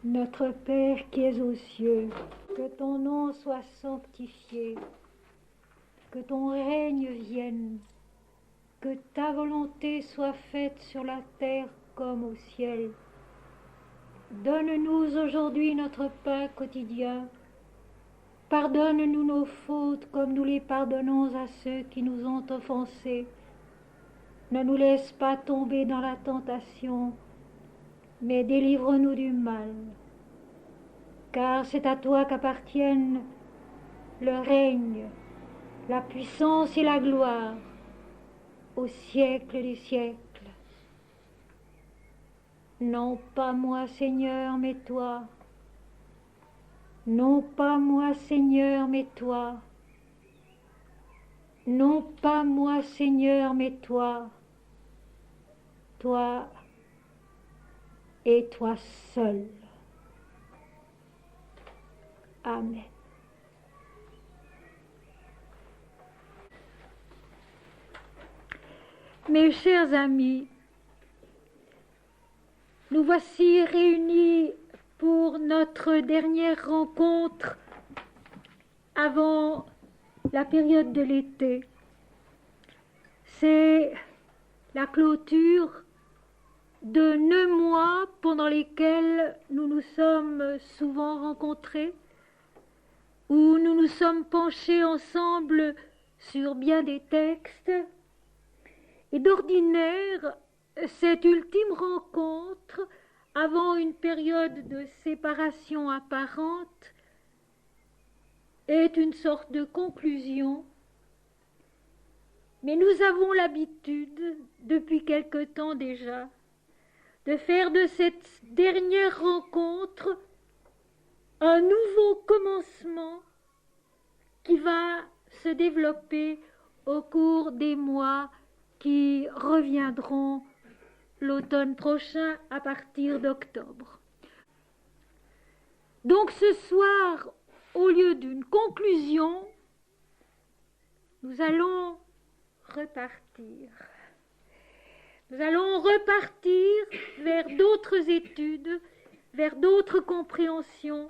Notre Père qui es aux cieux, que ton nom soit sanctifié, que ton règne vienne, que ta volonté soit faite sur la terre comme au ciel. Donne-nous aujourd'hui notre pain quotidien. Pardonne-nous nos fautes comme nous les pardonnons à ceux qui nous ont offensés. Ne nous laisse pas tomber dans la tentation, mais délivre-nous du mal. Car c'est à toi qu'appartiennent le règne, la puissance et la gloire, au siècle des siècles. Non pas moi, Seigneur, mais toi. Non pas moi, Seigneur, mais toi. Non pas moi, Seigneur, mais toi. Toi et toi seul. Amen. Mes chers amis, nous voici réunis pour notre dernière rencontre avant la période de l'été. C'est la clôture de 9 mois pendant lesquels nous nous sommes souvent rencontrés, où nous nous sommes penchés ensemble sur bien des textes. Et d'ordinaire, cette ultime rencontre, avant une période de séparation apparente, est une sorte de conclusion. Mais nous avons l'habitude, depuis quelque temps déjà, de faire de cette dernière rencontre un nouveau commencement qui va se développer au cours des mois qui reviendront l'automne prochain à partir d'octobre. Donc ce soir, au lieu d'une conclusion, nous allons repartir. Nous allons repartir vers d'autres études, vers d'autres compréhensions.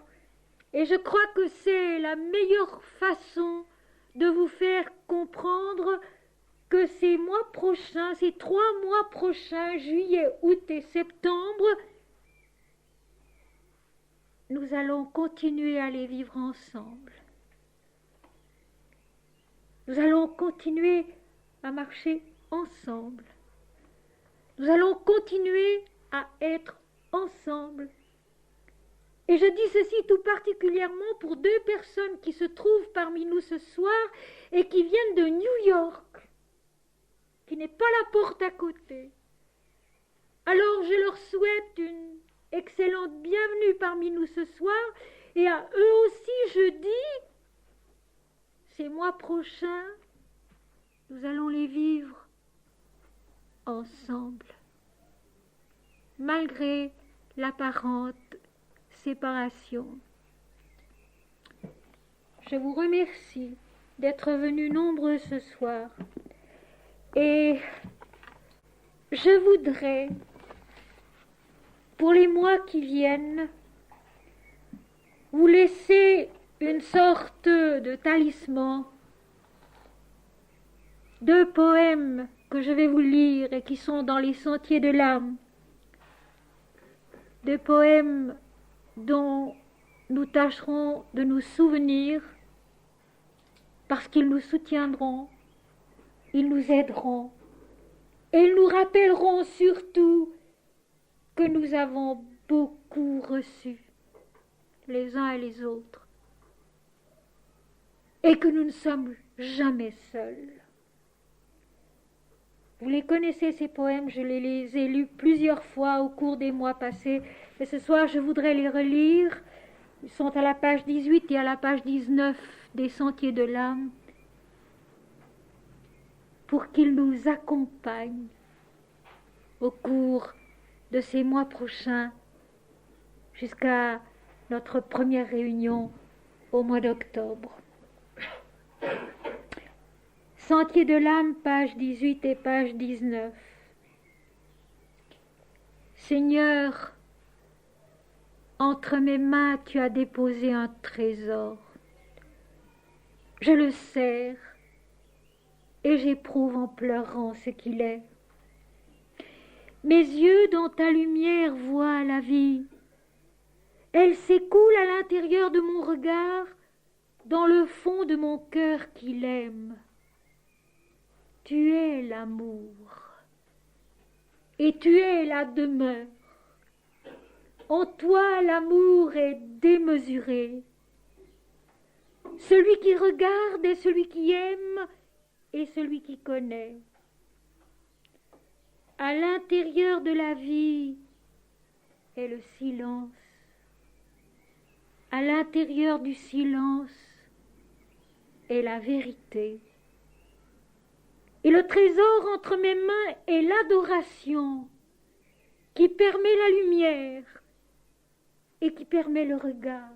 Et je crois que c'est la meilleure façon de vous faire comprendre que ces mois prochains, ces 3 mois prochains, juillet, août et septembre, nous allons continuer à les vivre ensemble. Nous allons continuer à marcher ensemble. Nous allons continuer à être ensemble. Et je dis ceci tout particulièrement pour 2 personnes qui se trouvent parmi nous ce soir et qui viennent de New York, qui n'est pas la porte à côté. Alors je leur souhaite une excellente bienvenue parmi nous ce soir, et à eux aussi je dis, ces mois prochains, nous allons les vivre ensemble, malgré l'apparente séparation. Je vous remercie d'être venus nombreux ce soir, et je voudrais, pour les mois qui viennent, vous laisser une sorte de talisman, 2 poèmes que je vais vous lire et qui sont dans les sentiers de l'âme, 2 poèmes dont nous tâcherons de nous souvenir parce qu'ils nous soutiendront, ils nous aideront et ils nous rappelleront surtout que nous avons beaucoup reçu les uns et les autres et que nous ne sommes jamais seuls. Vous les connaissez, ces poèmes, je les ai lus plusieurs fois au cours des mois passés, mais ce soir je voudrais les relire. Ils sont à la page 18 et à la page 19 des Sentiers de l'âme, pour qu'ils nous accompagnent au cours de ces mois prochains jusqu'à notre première réunion au mois d'octobre. Sentiers de l'âme, page 18 et page 19. Seigneur, Entre mes mains, tu as déposé un trésor. Je le serre et j'éprouve en pleurant ce qu'il est. Mes yeux dans ta lumière voient la vie. Elle s'écoule à l'intérieur de mon regard, dans le fond de mon cœur qui l'aime. Tu es l'amour et tu es la demeure. En toi l'amour est démesuré. Celui qui regarde est celui qui aime et celui qui connaît. À l'intérieur de la vie est le silence. À l'intérieur du silence est la vérité. Et le trésor entre mes mains est l'adoration qui permet la lumière et qui permet le regard.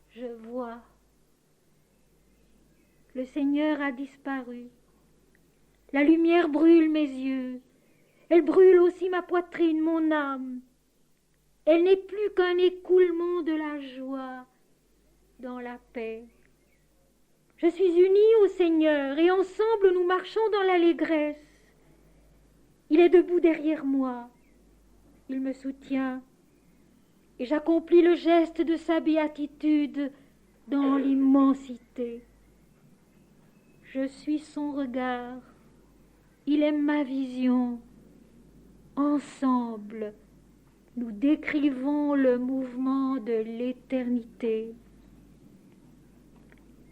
Je vois. Le Seigneur a disparu. La lumière brûle mes yeux. Elle brûle aussi ma poitrine, mon âme. Elle n'est plus qu'un écoulement de la joie dans la paix. Je suis unie au Seigneur et ensemble nous marchons dans l'allégresse. Il est debout derrière moi. Il me soutient et j'accomplis le geste de sa béatitude dans l'immensité. Je suis son regard. Il est ma vision. Ensemble, nous décrivons le mouvement de l'éternité.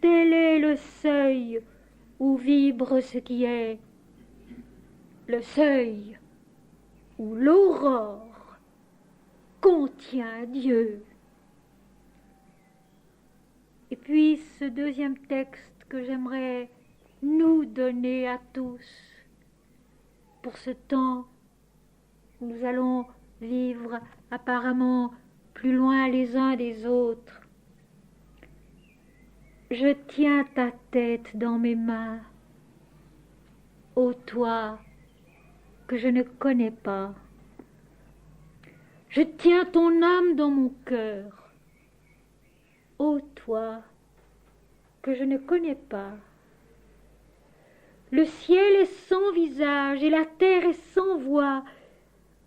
Tel est le seuil où vibre ce qui est, le seuil où l'aurore contient Dieu. Et puis ce deuxième texte que j'aimerais nous donner à tous pour ce temps où nous allons vivre apparemment plus loin les uns des autres. Je tiens ta tête dans mes mains, ô toi que je ne connais pas. Je tiens ton âme dans mon cœur, ô toi que je ne connais pas. Le ciel est sans visage et la terre est sans voix.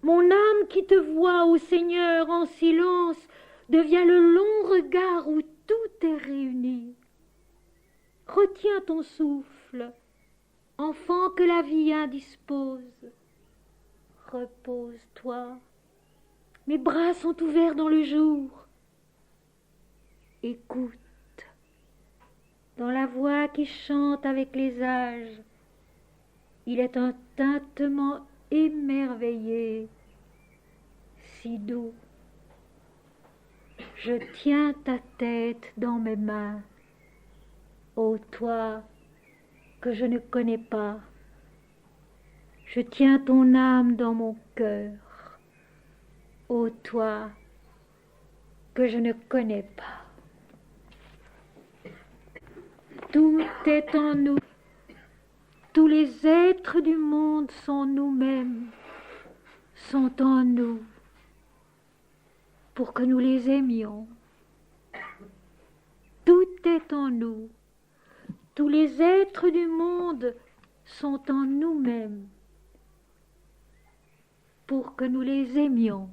Mon âme qui te voit, ô Seigneur, en silence, devient le long regard où tout est réuni. Retiens ton souffle, enfant que la vie indispose. Repose-toi. Mes bras sont ouverts dans le jour. Écoute, dans la voix qui chante avec les âges, il est un tintement émerveillé, si doux. Je tiens ta tête dans mes mains, ô toi que je ne connais pas. Je tiens ton âme dans mon cœur, ô toi que je ne connais pas. Tout est en nous. Tous les êtres du monde sont nous-mêmes, sont en nous, pour que nous les aimions. Tout est en nous. Tous les êtres du monde sont en nous-mêmes, pour que nous les aimions.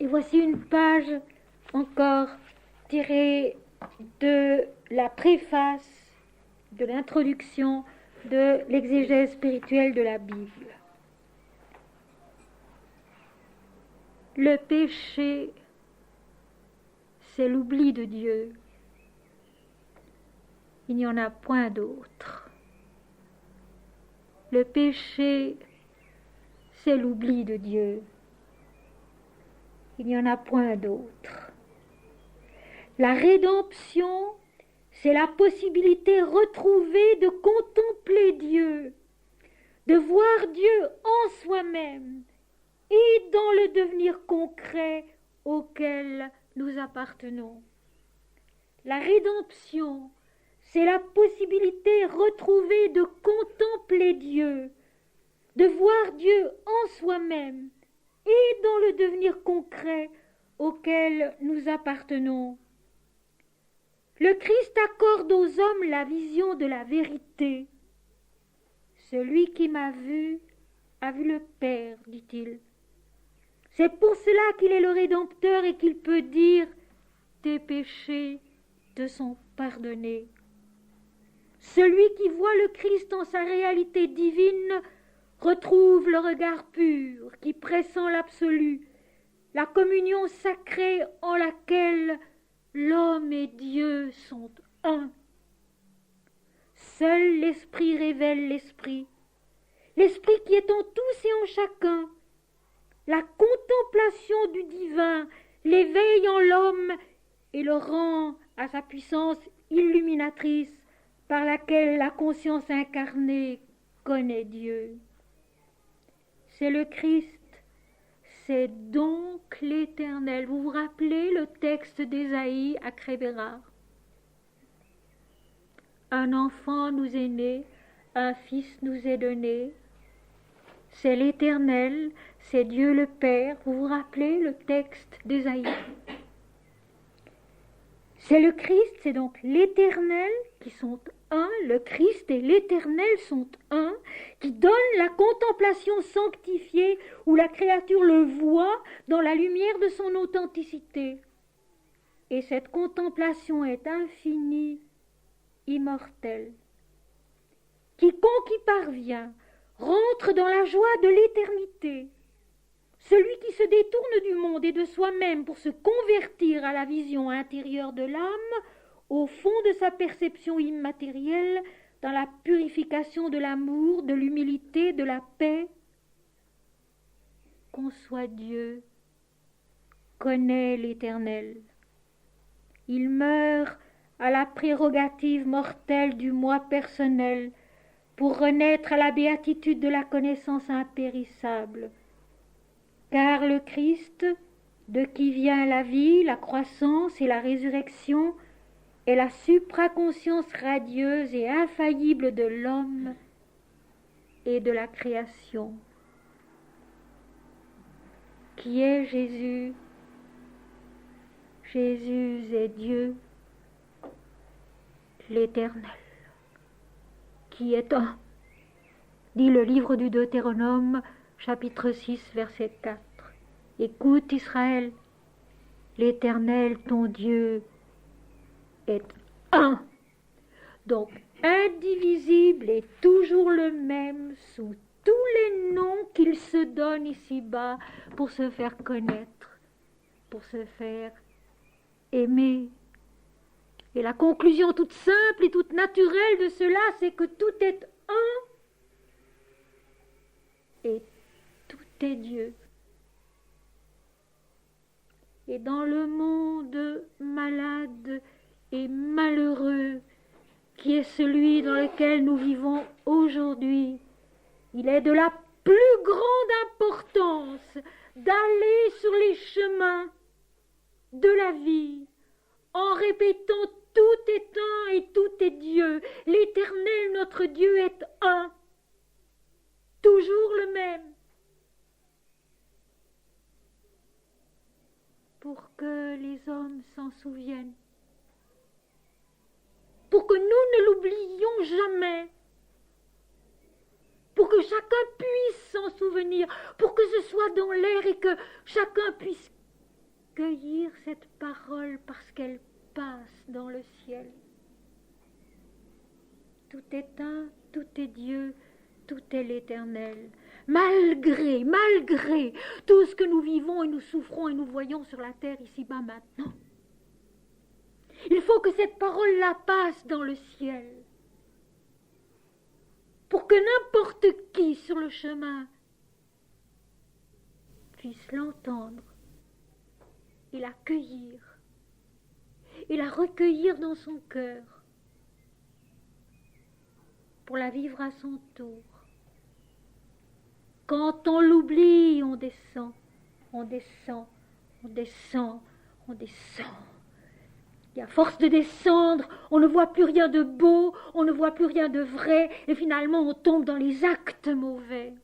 Et voici une page encore tirée de la préface, de l'introduction de l'exégèse spirituelle de la Bible. Le péché, c'est l'oubli de Dieu. Il n'y en a point d'autre. Le péché, c'est l'oubli de Dieu. Il n'y en a point d'autre. La rédemption, c'est la possibilité retrouvée de contempler Dieu, de voir Dieu en soi-même et dans le devenir concret auquel nous appartenons. La rédemption, c'est la possibilité retrouvée de contempler Dieu, de voir Dieu en soi-même et dans le devenir concret auquel nous appartenons. Le Christ accorde aux hommes la vision de la vérité. Celui qui m'a vu a vu le Père, dit-il. C'est pour cela qu'il est le Rédempteur et qu'il peut dire « Tes péchés te sont pardonnés ». Celui qui voit le Christ en sa réalité divine retrouve le regard pur qui pressent l'absolu, la communion sacrée en laquelle l'homme et Dieu sont un. Seul l'Esprit révèle l'Esprit, l'Esprit qui est en tous et en chacun. La contemplation du divin l'éveille en l'homme et le rend à sa puissance illuminatrice par laquelle la conscience incarnée connaît Dieu. C'est le Christ, c'est donc l'Éternel. Vous vous rappelez le texte d'Ésaïe à Crébérard? Un enfant nous est né, un fils nous est donné. C'est l'Éternel, c'est Dieu le Père. Vous vous rappelez le texte d'Ésaïe? C'est le Christ, c'est donc l'Éternel qui sont un, le Christ et l'Éternel sont un, qui donne la contemplation sanctifiée où la créature le voit dans la lumière de son authenticité. Et cette contemplation est infinie, immortelle. Quiconque y parvient rentre dans la joie de l'éternité. Celui qui se détourne du monde et de soi-même pour se convertir à la vision intérieure de l'âme, au fond de sa perception immatérielle, dans la purification de l'amour, de l'humilité, de la paix, conçoit Dieu, connaît l'Éternel. Il meurt à la prérogative mortelle du moi personnel pour renaître à la béatitude de la connaissance impérissable. Car le Christ, de qui vient la vie, la croissance et la résurrection, est la supraconscience radieuse et infaillible de l'homme et de la création. Qui est Jésus? Jésus est Dieu, l'Éternel, qui est un, dit le livre du Deutéronome, chapitre 6, verset 4. Écoute Israël, l'Éternel ton Dieu est un. Donc indivisible et toujours le même sous tous les noms qu'il se donne ici-bas pour se faire connaître, pour se faire aimer. Et la conclusion toute simple et toute naturelle de cela, c'est que tout est un et tout est Dieu. Et dans le monde malade et malheureux qui est celui dans lequel nous vivons aujourd'hui, il est de la plus grande importance d'aller sur les chemins de la vie en répétant tout est un et tout est Dieu. L'Éternel, notre Dieu, est un, toujours le même. Pour que les hommes s'en souviennent, pour que nous ne l'oublions jamais, pour que chacun puisse s'en souvenir, pour que ce soit dans l'air et que chacun puisse cueillir cette parole parce qu'elle passe dans le ciel. Tout est un, tout est Dieu, tout est l'Éternel. Malgré tout ce que nous vivons et nous souffrons et nous voyons sur la terre ici-bas maintenant, il faut que cette parole-là passe dans le ciel pour que n'importe qui sur le chemin puisse l'entendre et la cueillir et la recueillir dans son cœur pour la vivre à son tour. Quand on l'oublie, on descend, on descend, on descend, on descend. Et à force de descendre, on ne voit plus rien de beau, on ne voit plus rien de vrai, et finalement on tombe dans les actes mauvais.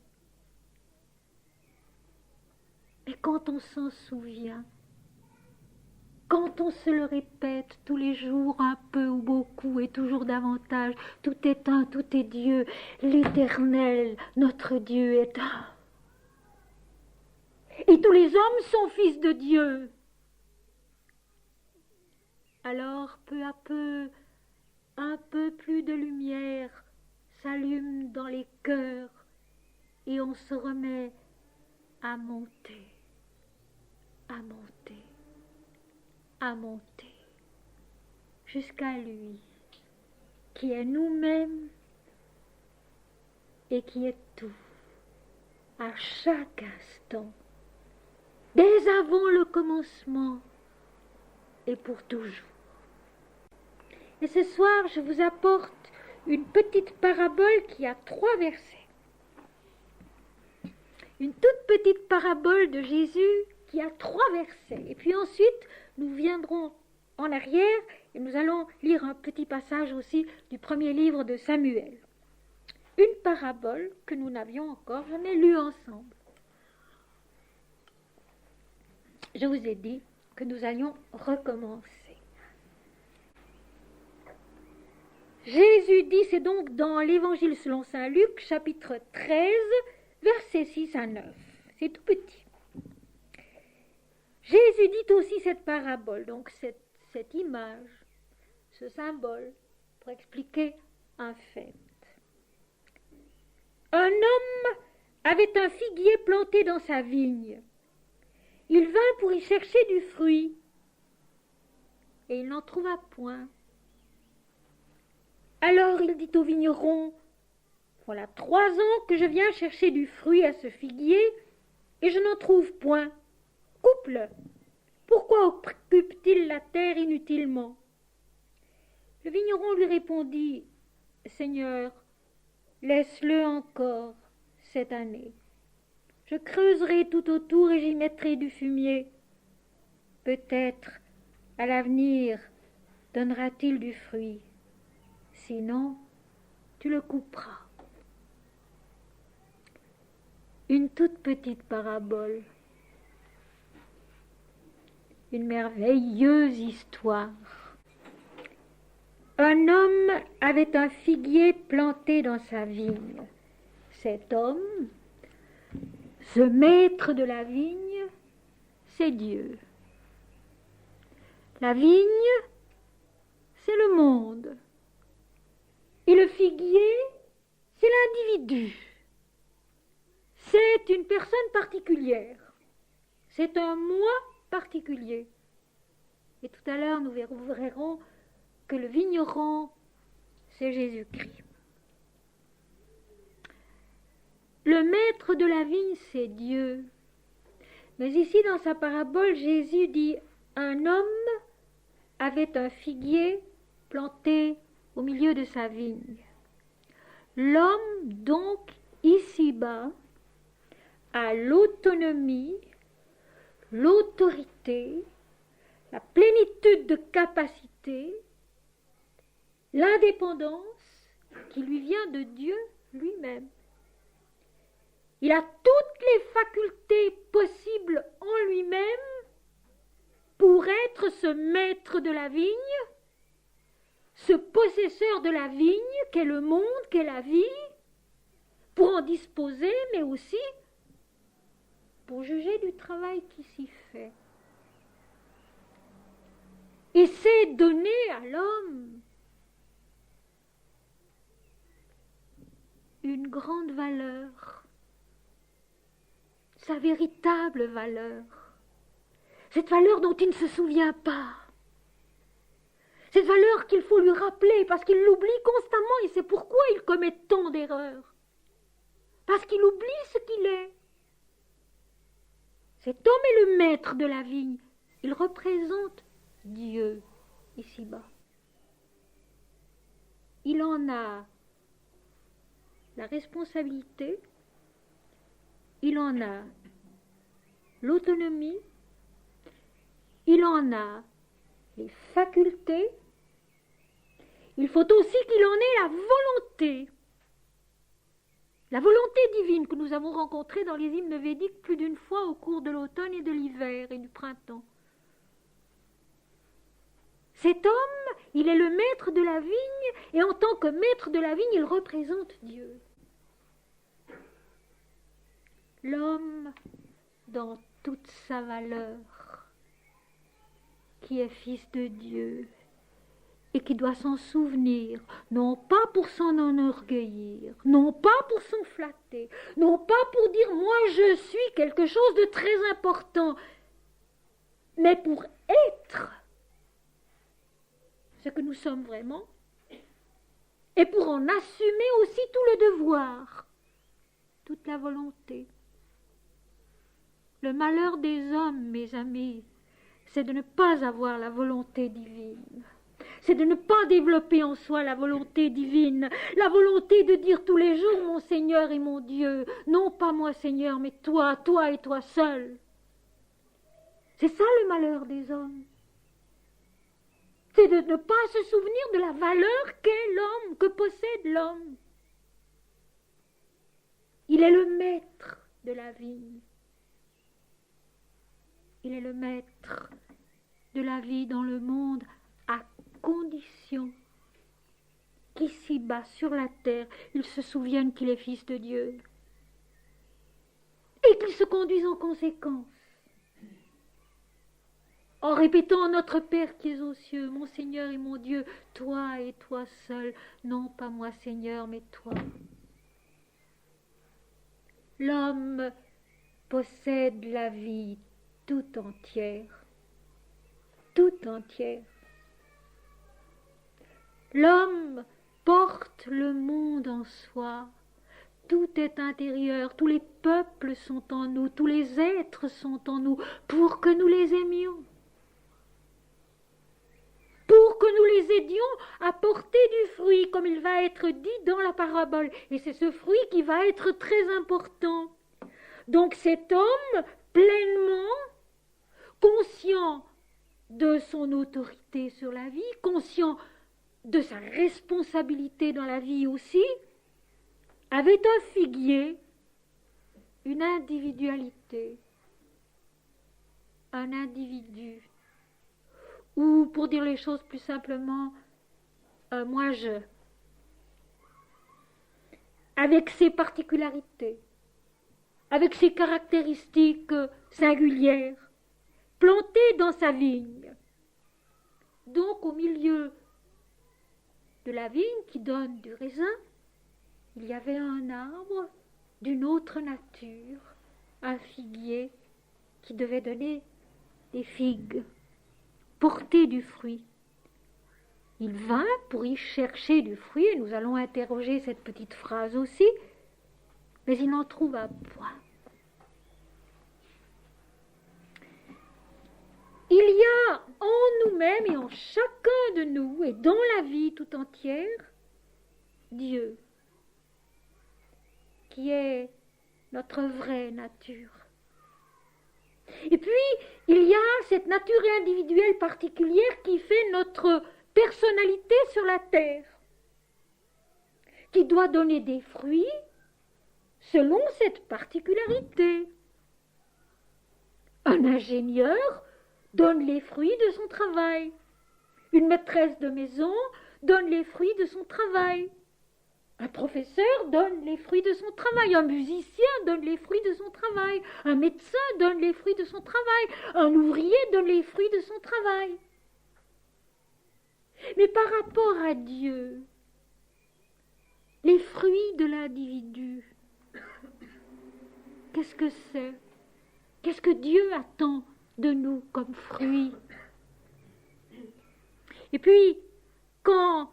quand on s'en souvient, quand on se le répète tous les jours, un peu ou beaucoup et toujours davantage, tout est un, tout est Dieu, l'Éternel, notre Dieu est un. Et tous les hommes sont fils de Dieu. Alors, peu à peu, un peu plus de lumière s'allume dans les cœurs et on se remet à monter, à monter, à monter, jusqu'à lui, qui est nous-mêmes et qui est tout, à chaque instant, dès avant le commencement et pour toujours. Et ce soir, je vous apporte une petite parabole qui a 3 versets. Une toute petite parabole de Jésus qui a 3 versets. Et puis ensuite, nous viendrons en arrière et nous allons lire un petit passage aussi du premier livre de Samuel. Une parabole que nous n'avions encore jamais lue ensemble. Je vous ai dit que nous allions recommencer. Jésus dit, c'est donc dans l'Évangile selon saint Luc, chapitre 13, versets 6 à 9. C'est tout petit. Jésus dit aussi cette parabole, donc cette image, ce symbole, pour expliquer un fait. Un homme avait un figuier planté dans sa vigne. Il vint pour y chercher du fruit, et il n'en trouva point. Alors il dit au vigneron, voilà 3 ans que je viens chercher du fruit à ce figuier, et je n'en trouve point. Coupe-le. Pourquoi occupe-t-il la terre inutilement? Le vigneron lui répondit, Seigneur, laisse-le encore cette année. Je creuserai tout autour et j'y mettrai du fumier. Peut-être, à l'avenir, donnera-t-il du fruit. Sinon, tu le couperas. Une toute petite parabole. Une merveilleuse histoire. Un homme avait un figuier planté dans sa vigne. Cet homme, ce maître de la vigne, c'est Dieu. La vigne, c'est le monde. Et le figuier, c'est l'individu. C'est une personne particulière. C'est un moi particulier. Et tout à l'heure, nous verrons que le vigneron, c'est Jésus-Christ. Le maître de la vigne, c'est Dieu. Mais ici, dans sa parabole, Jésus dit, un homme avait un figuier planté au milieu de sa vigne. L'homme, donc, ici-bas, a l'autonomie, l'autorité, la plénitude de capacité, l'indépendance qui lui vient de Dieu lui-même. Il a toutes les facultés possibles en lui-même pour être ce maître de la vigne, ce possesseur de la vigne qu'est le monde, qu'est la vie, pour en disposer, mais aussi pour juger du travail qui s'y fait. Et c'est donner à l'homme une grande valeur, sa véritable valeur, cette valeur dont il ne se souvient pas, cette valeur qu'il faut lui rappeler parce qu'il l'oublie constamment et c'est pourquoi il commet tant d'erreurs, parce qu'il oublie ce qu'il est. Cet homme est le maître de la vigne, il représente Dieu ici-bas. Il en a la responsabilité, il en a l'autonomie, il en a les facultés, il faut aussi qu'il en ait la volonté. La volonté divine que nous avons rencontrée dans les hymnes védiques plus d'une fois au cours de l'automne et de l'hiver et du printemps. Cet homme, il est le maître de la vigne, et en tant que maître de la vigne, il représente Dieu. L'homme, dans toute sa valeur, qui est fils de Dieu, et qui doit s'en souvenir, non pas pour s'en enorgueillir, non pas pour s'en flatter, non pas pour dire « moi je suis quelque chose de très important », mais pour être ce que nous sommes vraiment, et pour en assumer aussi tout le devoir, toute la volonté. Le malheur des hommes, mes amis, c'est de ne pas avoir la volonté divine. C'est de ne pas développer en soi la volonté divine, la volonté de dire tous les jours « Mon Seigneur et mon Dieu », non pas moi Seigneur, mais toi, toi et toi seul. C'est ça le malheur des hommes. C'est de ne pas se souvenir de la valeur qu'est l'homme, que possède l'homme. Il est le maître de la vigne. Il est le maître de la vie dans le monde, à condition qu'ici-bas, sur la terre, il se souvienne qu'il est fils de Dieu et qu'il se conduise en conséquence, en répétant notre Père qui est aux cieux, mon Seigneur et mon Dieu, toi et toi seul, non pas moi Seigneur, mais toi. L'homme possède la vie tout entière, tout entière. L'homme porte le monde en soi. Tout est intérieur, tous les peuples sont en nous, tous les êtres sont en nous, pour que nous les aimions, pour que nous les aidions à porter du fruit, comme il va être dit dans la parabole. Et c'est ce fruit qui va être très important. Donc cet homme, pleinement conscient de son autorité sur la vie, conscient de sa responsabilité dans la vie aussi, avait un figuier, une individualité, un individu, ou pour dire les choses plus simplement, moi-je, avec ses particularités, avec ses caractéristiques singulières, planté dans sa vigne. Donc au milieu de la vigne qui donne du raisin, il y avait un arbre d'une autre nature, un figuier qui devait donner des figues, porter du fruit. Il vint pour y chercher du fruit, et nous allons interroger cette petite phrase aussi, mais il n'en trouva point. Il y a en nous-mêmes et en chacun de nous, et dans la vie tout entière, Dieu, qui est notre vraie nature. Et puis, il y a cette nature individuelle particulière qui fait notre personnalité sur la terre, qui doit donner des fruits selon cette particularité. Un ingénieur donne les fruits de son travail. Une maîtresse de maison donne les fruits de son travail. Un professeur donne les fruits de son travail. Un musicien donne les fruits de son travail. Un médecin donne les fruits de son travail. Un ouvrier donne les fruits de son travail. Mais par rapport à Dieu, les fruits de l'individu, qu'est-ce que c'est? Qu'est-ce que Dieu attend de nous comme fruits? Et puis, quand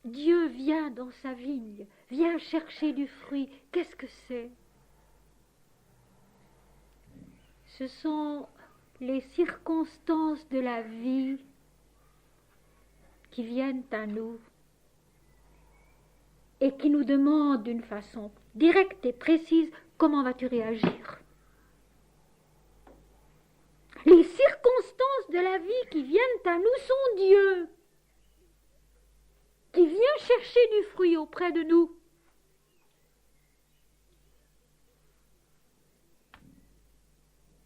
Dieu vient dans sa vigne, vient chercher du fruit, qu'est-ce que c'est? Ce sont les circonstances de la vie qui viennent à nous et qui nous demandent d'une façon directe et précise comment vas-tu réagir. Les circonstances de la vie qui viennent à nous sont Dieu, qui vient chercher du fruit auprès de nous.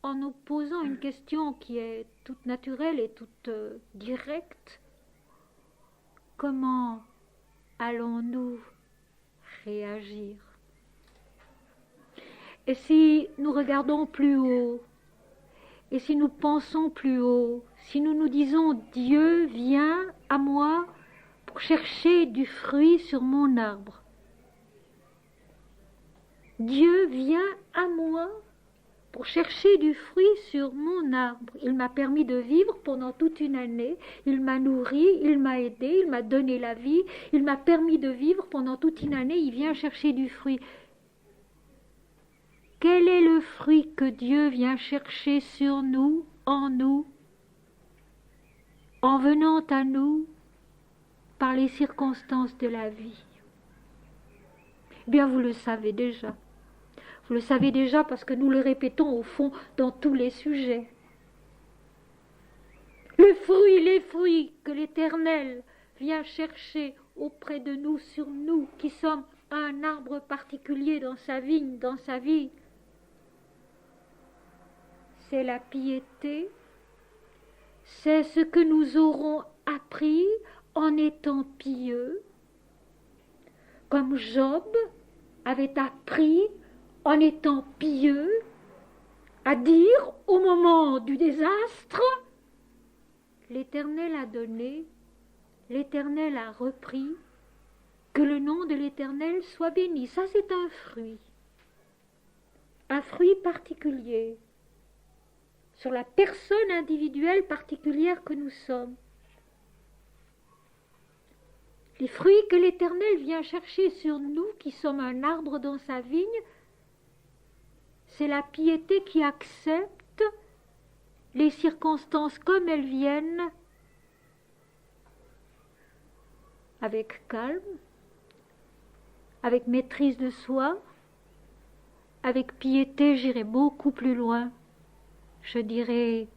en nous posant une question qui est toute naturelle et toute directe. Comment allons-nous réagir? Et si nous regardons plus haut, et si nous pensons plus haut, si nous nous disons « Dieu vient à moi pour chercher du fruit sur mon arbre ». Dieu vient à moi pour chercher du fruit sur mon arbre. Il m'a permis de vivre pendant toute une année, il m'a nourri, il m'a aidé, il m'a donné la vie, il m'a permis de vivre pendant toute une année, il vient chercher du fruit. Quel est le fruit que Dieu vient chercher sur nous, en venant à nous par les circonstances de la vie? Eh bien, vous le savez déjà. Vous le savez déjà parce que nous le répétons au fond dans tous les sujets. Les fruits que l'Éternel vient chercher auprès de nous, sur nous, qui sommes un arbre particulier dans sa vigne, dans sa vie, c'est la piété, c'est ce que nous aurons appris en étant pieux, comme Job avait appris en étant pieux, à dire au moment du désastre, l'Éternel a donné, l'Éternel a repris, que le nom de l'Éternel soit béni. Ça, c'est un fruit particulier, sur la personne individuelle particulière que nous sommes. Les fruits que l'Éternel vient chercher sur nous, qui sommes un arbre dans sa vigne, c'est la piété qui accepte les circonstances comme elles viennent, avec calme, avec maîtrise de soi, avec piété, j'irai beaucoup plus loin, je dirais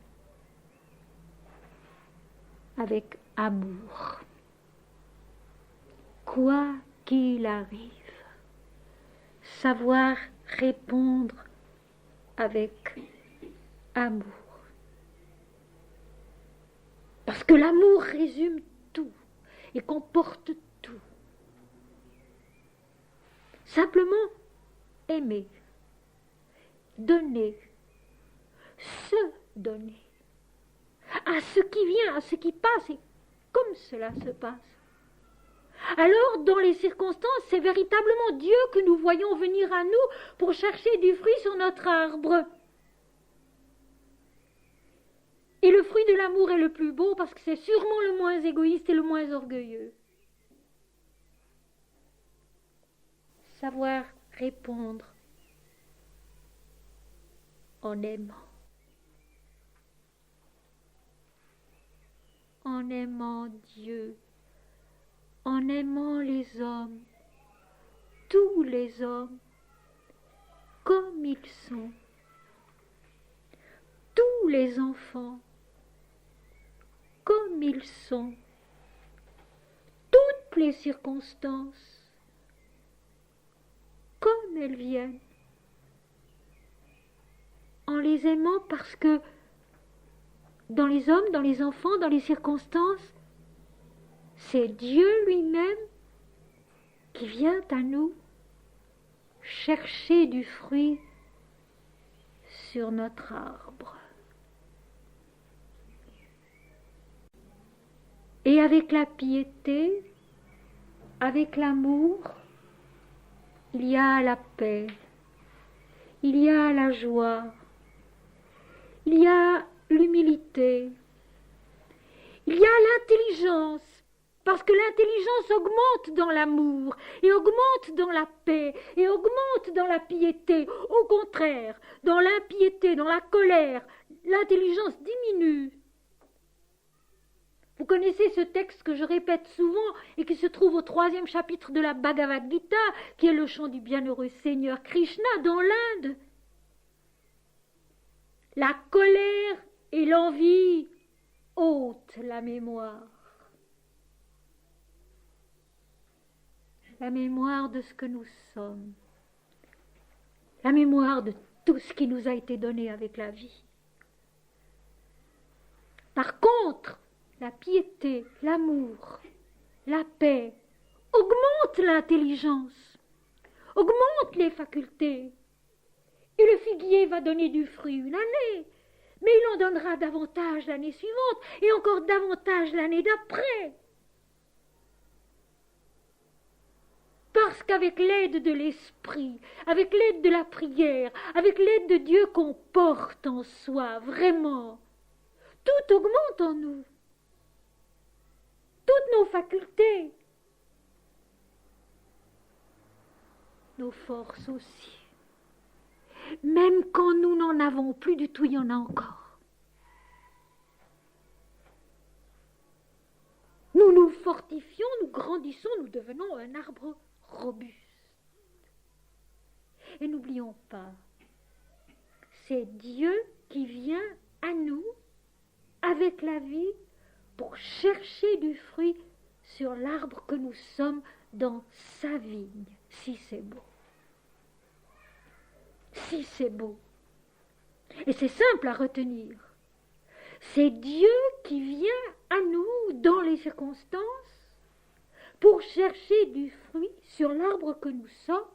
avec amour. Quoi qu'il arrive, savoir répondre avec amour. Parce que l'amour résume tout et comporte tout. Simplement aimer, donner, se donner à ce qui vient, à ce qui passe, et comme cela se passe. Alors, dans les circonstances, c'est véritablement Dieu que nous voyons venir à nous pour chercher du fruit sur notre arbre. Et le fruit de l'amour est le plus beau parce que c'est sûrement le moins égoïste et le moins orgueilleux. Savoir répondre en aimant. En aimant Dieu, en aimant les hommes, tous les hommes, comme ils sont, tous les enfants, comme ils sont, toutes les circonstances, comme elles viennent, en les aimant parce que dans les hommes, dans les enfants, dans les circonstances, c'est Dieu lui-même qui vient à nous chercher du fruit sur notre arbre. Et avec la piété, avec l'amour, il y a la paix, il y a la joie, il y a l'humilité, il y a l'intelligence, parce que l'intelligence augmente dans l'amour, et augmente dans la paix, et augmente dans la piété. Au contraire, dans l'impiété, dans la colère, l'intelligence diminue. Vous connaissez ce texte que je répète souvent et qui se trouve au 3e chapitre de la Bhagavad Gita, qui est le chant du bienheureux Seigneur Krishna dans l'Inde. La colère et l'envie ôtent la mémoire. La mémoire de ce que nous sommes. La mémoire de tout ce qui nous a été donné avec la vie. Par contre, la piété, l'amour, la paix augmentent l'intelligence, augmentent les facultés. Et le figuier va donner du fruit une année, mais il en donnera davantage l'année suivante et encore davantage l'année d'après. Parce qu'avec l'aide de l'esprit, avec l'aide de la prière, avec l'aide de Dieu qu'on porte en soi, vraiment, tout augmente en nous. Toutes nos facultés, nos forces aussi. Même quand nous n'en avons plus du tout, il y en a encore. Nous nous fortifions, nous grandissons, nous devenons un arbre robuste. Et n'oublions pas, c'est Dieu qui vient à nous avec la vie pour chercher du fruit sur l'arbre que nous sommes dans sa vigne, si c'est beau. Si c'est beau. Et c'est simple à retenir. C'est Dieu qui vient à nous dans les circonstances pour chercher du fruit sur l'arbre que nous sommes.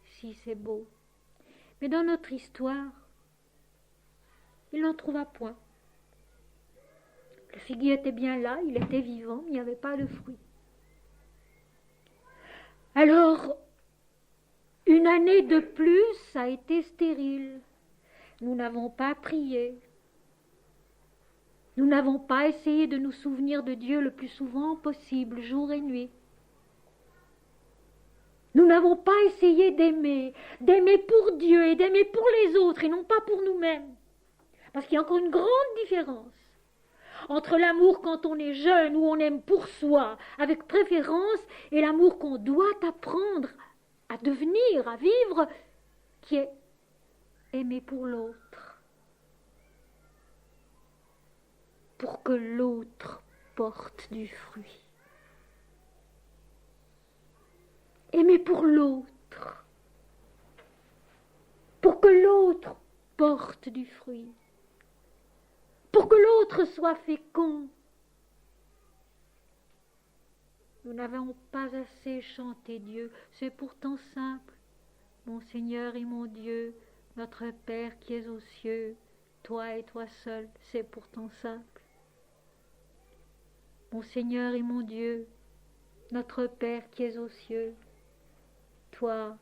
Si c'est beau. Mais dans notre histoire, il n'en trouva point. Le figuier était bien là, il était vivant, mais il n'y avait pas de fruit. Alors, une année de plus a été stérile. Nous n'avons pas prié. Nous n'avons pas essayé de nous souvenir de Dieu le plus souvent possible, jour et nuit. Nous n'avons pas essayé d'aimer pour Dieu et d'aimer pour les autres et non pas pour nous-mêmes. Parce qu'il y a encore une grande différence entre l'amour quand on est jeune, où on aime pour soi, avec préférence, et l'amour qu'on doit apprendre à devenir, à vivre, qui est aimer pour l'autre. Pour que l'autre porte du fruit. Aimer pour l'autre. Pour que l'autre porte du fruit. Pour que l'autre soit fécond. Nous n'avons pas assez chanté Dieu, c'est pourtant simple. Mon Seigneur et mon Dieu, notre Père qui es aux cieux, toi et toi seul, c'est pourtant simple. Mon Seigneur et mon Dieu, notre Père qui es aux cieux, toi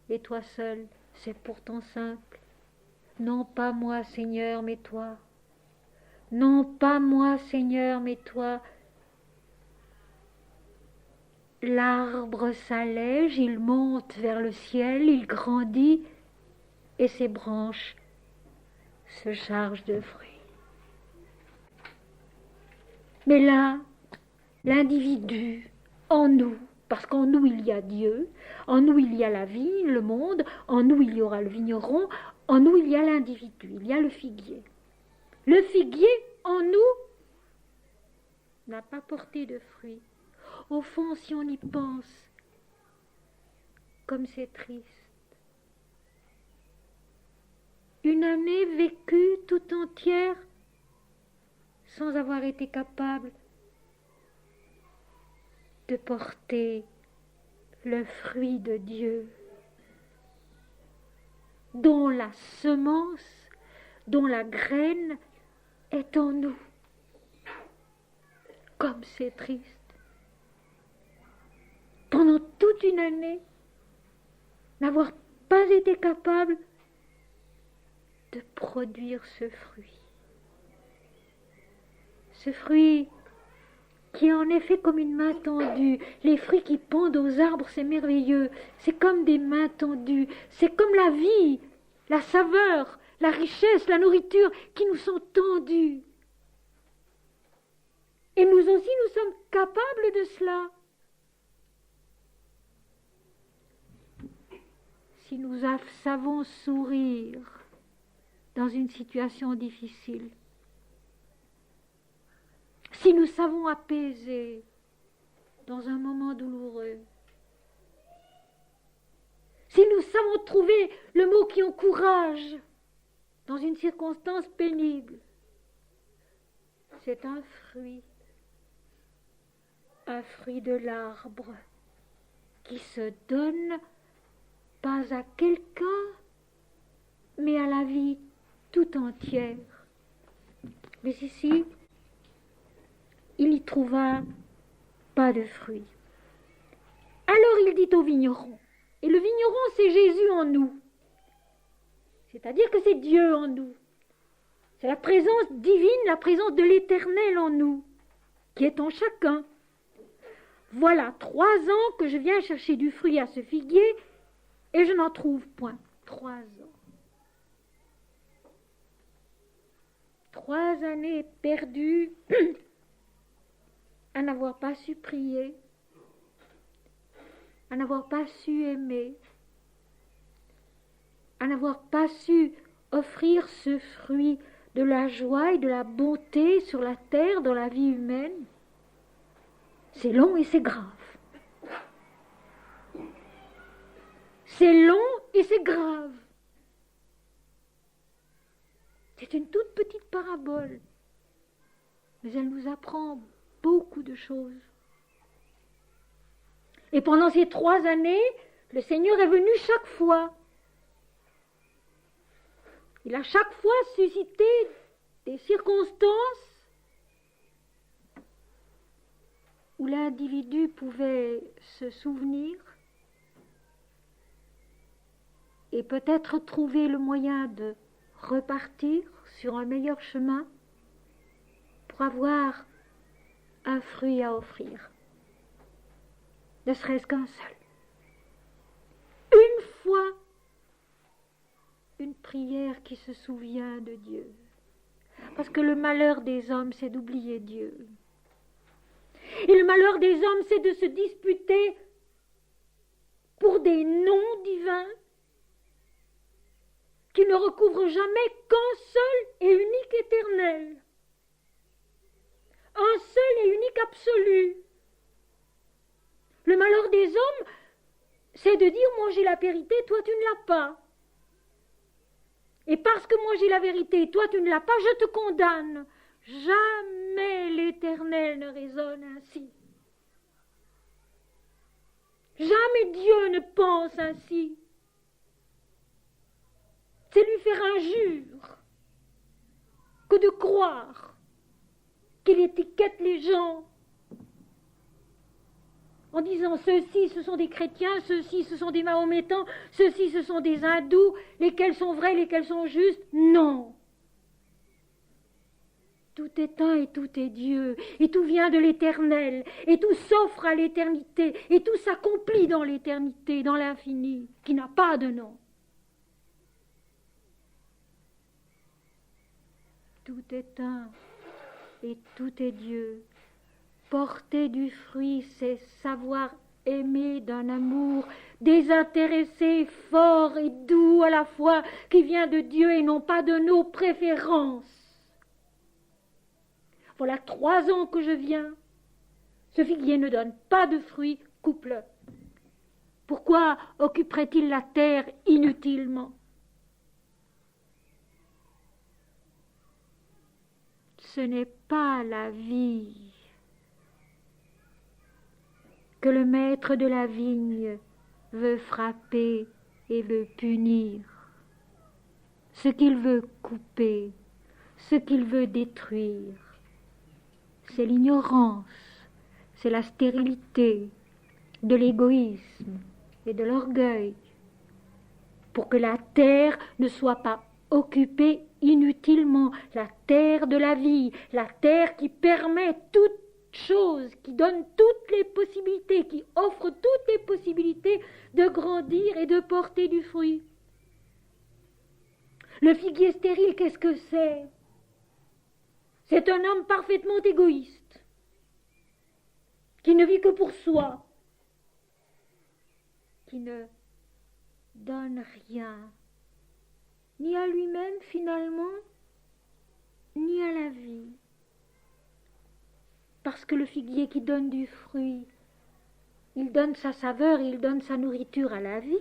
et toi seul, c'est pourtant simple. Non pas moi, Seigneur, mais toi. Non pas moi, Seigneur, mais toi. L'arbre s'allège, il monte vers le ciel, il grandit, et ses branches se chargent de fruits. Mais là, l'individu, en nous, parce qu'en nous il y a Dieu, en nous il y a la vie, le monde, en nous il y aura le vigneron, en nous il y a l'individu, il y a le figuier. Le figuier, en nous, n'a pas porté de fruits. Au fond, si on y pense, comme c'est triste. Une année vécue tout entière sans avoir été capable de porter le fruit de Dieu, dont la semence, dont la graine est en nous. Comme c'est triste. Pendant toute une année, n'avoir pas été capable de produire ce fruit. Ce fruit qui est en effet comme une main tendue. Les fruits qui pendent aux arbres, c'est merveilleux. C'est comme des mains tendues. C'est comme la vie, la saveur, la richesse, la nourriture qui nous sont tendues. Et nous aussi, nous sommes capables de cela. Si nous savons sourire dans une situation difficile, si nous savons apaiser dans un moment douloureux, savons trouver le mot qui encourage dans une circonstance pénible. C'est un fruit de l'arbre qui se donne pas à quelqu'un, mais à la vie tout entière. Mais ici, il n'y trouva pas de fruits. Alors il dit au vigneron, et le vigneron c'est Jésus en nous, c'est-à-dire que c'est Dieu en nous, c'est la présence divine, la présence de l'Éternel en nous, qui est en chacun. Voilà 3 ans que je viens chercher du fruit à ce figuier, et je n'en trouve point. 3 ans. 3 années perdues à n'avoir pas su prier, à n'avoir pas su aimer, à n'avoir pas su offrir ce fruit de la joie et de la bonté sur la terre, dans la vie humaine. C'est long et c'est grave. C'est long et c'est grave. C'est une toute petite parabole, mais elle nous apprend beaucoup de choses. Et pendant ces 3 années, le Seigneur est venu chaque fois. Il a chaque fois suscité des circonstances où l'individu pouvait se souvenir et peut-être trouver le moyen de repartir sur un meilleur chemin pour avoir un fruit à offrir. Ne serait-ce qu'un seul. Une fois, une prière qui se souvient de Dieu. Parce que le malheur des hommes, c'est d'oublier Dieu. Et le malheur des hommes, c'est de se disputer pour des noms divins qui ne recouvrent jamais qu'un seul et unique éternel. Un seul et unique absolu. Le malheur des hommes, c'est de dire, moi j'ai la vérité, toi tu ne l'as pas. Et parce que moi j'ai la vérité, toi tu ne l'as pas, je te condamne. Jamais l'Éternel ne raisonne ainsi. Jamais Dieu ne pense ainsi. C'est lui faire injure que de croire qu'il étiquette les gens en disant ceux-ci ce sont des chrétiens, ceux-ci ce sont des mahométans, ceux-ci ce sont des hindous, lesquels sont vrais, lesquels sont justes. Non. Tout est un et tout est Dieu, et tout vient de l'Éternel, et tout s'offre à l'éternité, et tout s'accomplit dans l'éternité, dans l'infini, qui n'a pas de nom. Tout est un et tout est Dieu. Porter du fruit, c'est savoir aimer d'un amour désintéressé, fort et doux à la fois, qui vient de Dieu et non pas de nos préférences. Voilà 3 ans que je viens. Ce figuier ne donne pas de fruits, coupe-le. Pourquoi occuperait-il la terre inutilement? Ce n'est pas la vie que le maître de la vigne veut frapper et veut punir. Ce qu'il veut couper, ce qu'il veut détruire, c'est l'ignorance, c'est la stérilité, de l'égoïsme et de l'orgueil, pour que la terre ne soit pas occupée inutilement, la terre de la vie, la terre qui permet toute chose, qui donne toutes les possibilités, qui offre toutes les possibilités de grandir et de porter du fruit. Le figuier stérile, qu'est-ce que c'est? C'est un homme parfaitement égoïste, qui ne vit que pour soi, qui ne donne rien, ni à lui-même finalement, ni à la vie. Parce que le figuier qui donne du fruit, il donne sa saveur, il donne sa nourriture à la vie.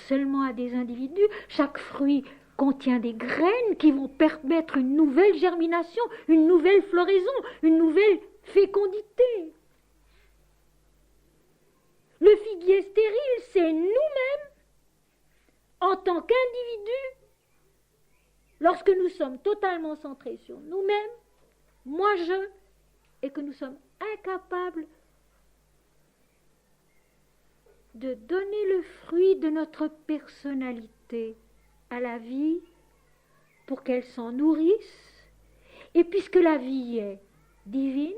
seulement à des individus. Chaque fruit contient des graines qui vont permettre une nouvelle germination, une nouvelle floraison, une nouvelle fécondité. Le figuier stérile, c'est nous-mêmes, en tant qu'individus, lorsque nous sommes totalement centrés sur nous-mêmes, moi je, et que nous sommes incapables de donner le fruit de notre personnalité à la vie pour qu'elle s'en nourrisse. Et puisque la vie est divine,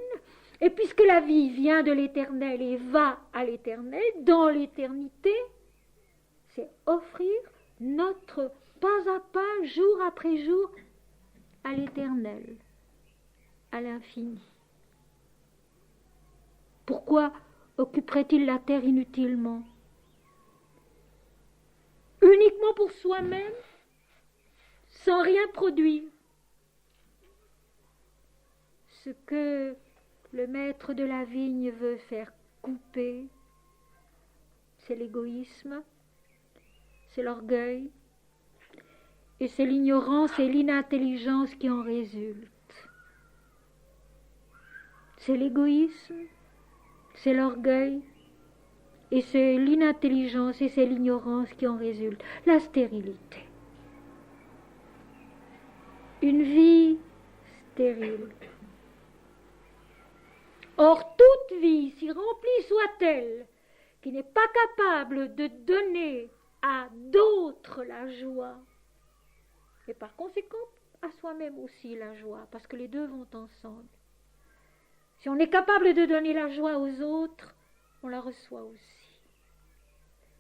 et puisque la vie vient de l'Éternel et va à l'Éternel, dans l'éternité, c'est offrir notre pas à pas, jour après jour, à l'Éternel, à l'infini. Pourquoi occuperait-il la terre inutilement? Uniquement pour soi-même, sans rien produire. Ce que le maître de la vigne veut faire couper, c'est l'égoïsme, c'est l'orgueil, et c'est l'ignorance et l'inintelligence qui en résultent. C'est l'égoïsme, c'est l'orgueil, et c'est l'inintelligence et c'est l'ignorance qui en résultent. La stérilité. Une vie stérile. Or, toute vie, si remplie soit-elle, qui n'est pas capable de donner à d'autres la joie, et par conséquent à soi-même aussi la joie, parce que les deux vont ensemble. Si on est capable de donner la joie aux autres, on la reçoit aussi.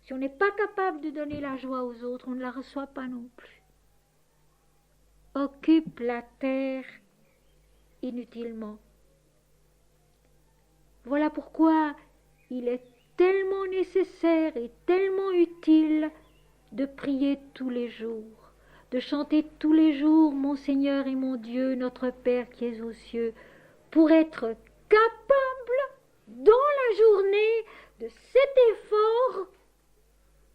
Si on n'est pas capable de donner la joie aux autres, on ne la reçoit pas non plus. Occupe la terre inutilement. Voilà pourquoi il est tellement nécessaire et tellement utile de prier tous les jours, de chanter tous les jours « Mon Seigneur et mon Dieu, notre Père qui es aux cieux », pour être capable, dans la journée, de cet effort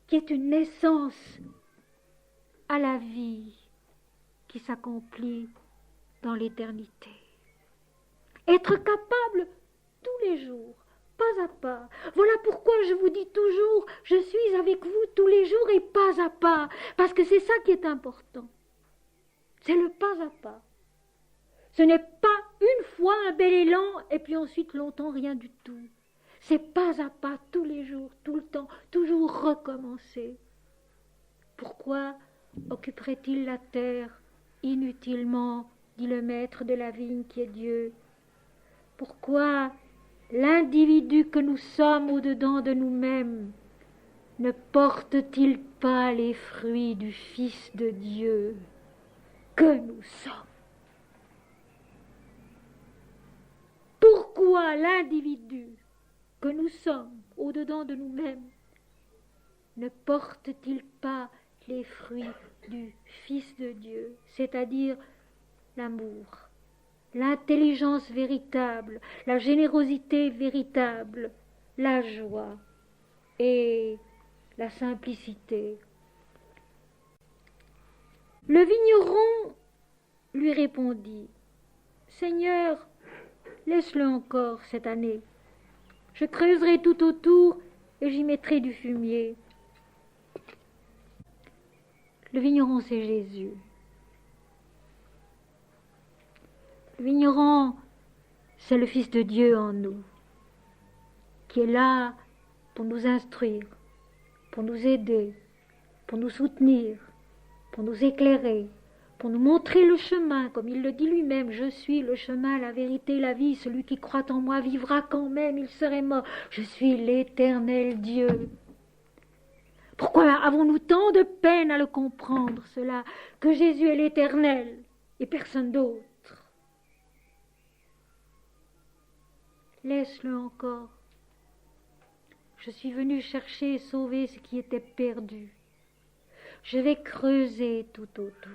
qui est une naissance à la vie qui s'accomplit dans l'éternité. Être capable tous les jours, pas à pas. Voilà pourquoi je vous dis toujours, je suis avec vous tous les jours et pas à pas, parce que c'est ça qui est important. C'est le pas à pas. Ce n'est pas une fois un bel élan et puis ensuite longtemps rien du tout. C'est pas à pas, tous les jours, tout le temps, toujours recommencer. Pourquoi occuperait-il la terre inutilement, dit le maître de la vigne qui est Dieu? Pourquoi l'individu que nous sommes au-dedans de nous-mêmes ne porte-t-il pas les fruits du Fils de Dieu que nous sommes? Pourquoi l'individu que nous sommes au-dedans de nous-mêmes ne porte-t-il pas les fruits du Fils de Dieu, c'est-à-dire l'amour, l'intelligence véritable, la générosité véritable, la joie et la simplicité? Le vigneron lui répondit: Seigneur, laisse-le encore cette année. Je creuserai tout autour et j'y mettrai du fumier. Le vigneron, c'est Jésus. Le vigneron, c'est le Fils de Dieu en nous, qui est là pour nous instruire, pour nous aider, pour nous soutenir, pour nous éclairer, pour nous montrer le chemin, comme il le dit lui-même: je suis le chemin, la vérité, la vie, celui qui croit en moi vivra quand même il serait mort. Je suis l'Éternel Dieu. Pourquoi avons-nous tant de peine à le comprendre, cela, que Jésus est l'Éternel et personne d'autre? Laisse-le encore. Je suis venu chercher et sauver ce qui était perdu. Je vais creuser tout autour.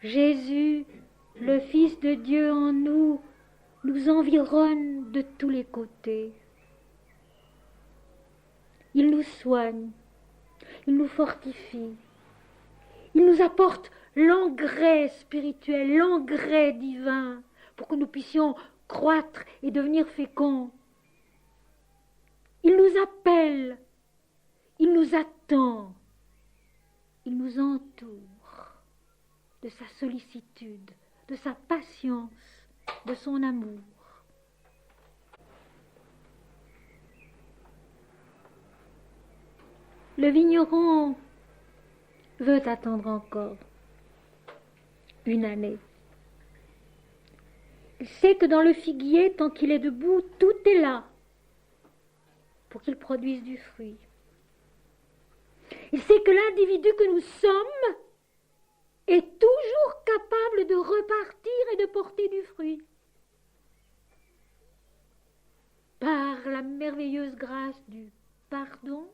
Jésus, le Fils de Dieu en nous, nous environne de tous les côtés. Il nous soigne, il nous fortifie, il nous apporte l'engrais spirituel, l'engrais divin, pour que nous puissions croître et devenir féconds. Il nous appelle, il nous attend, il nous entoure de sa sollicitude, de sa patience, de son amour. Le vigneron veut attendre encore une année. Il sait que dans le figuier, tant qu'il est debout, tout est là pour qu'il produise du fruit. Il sait que l'individu que nous sommes est toujours capable de repartir et de porter du fruit. Par la merveilleuse grâce du pardon,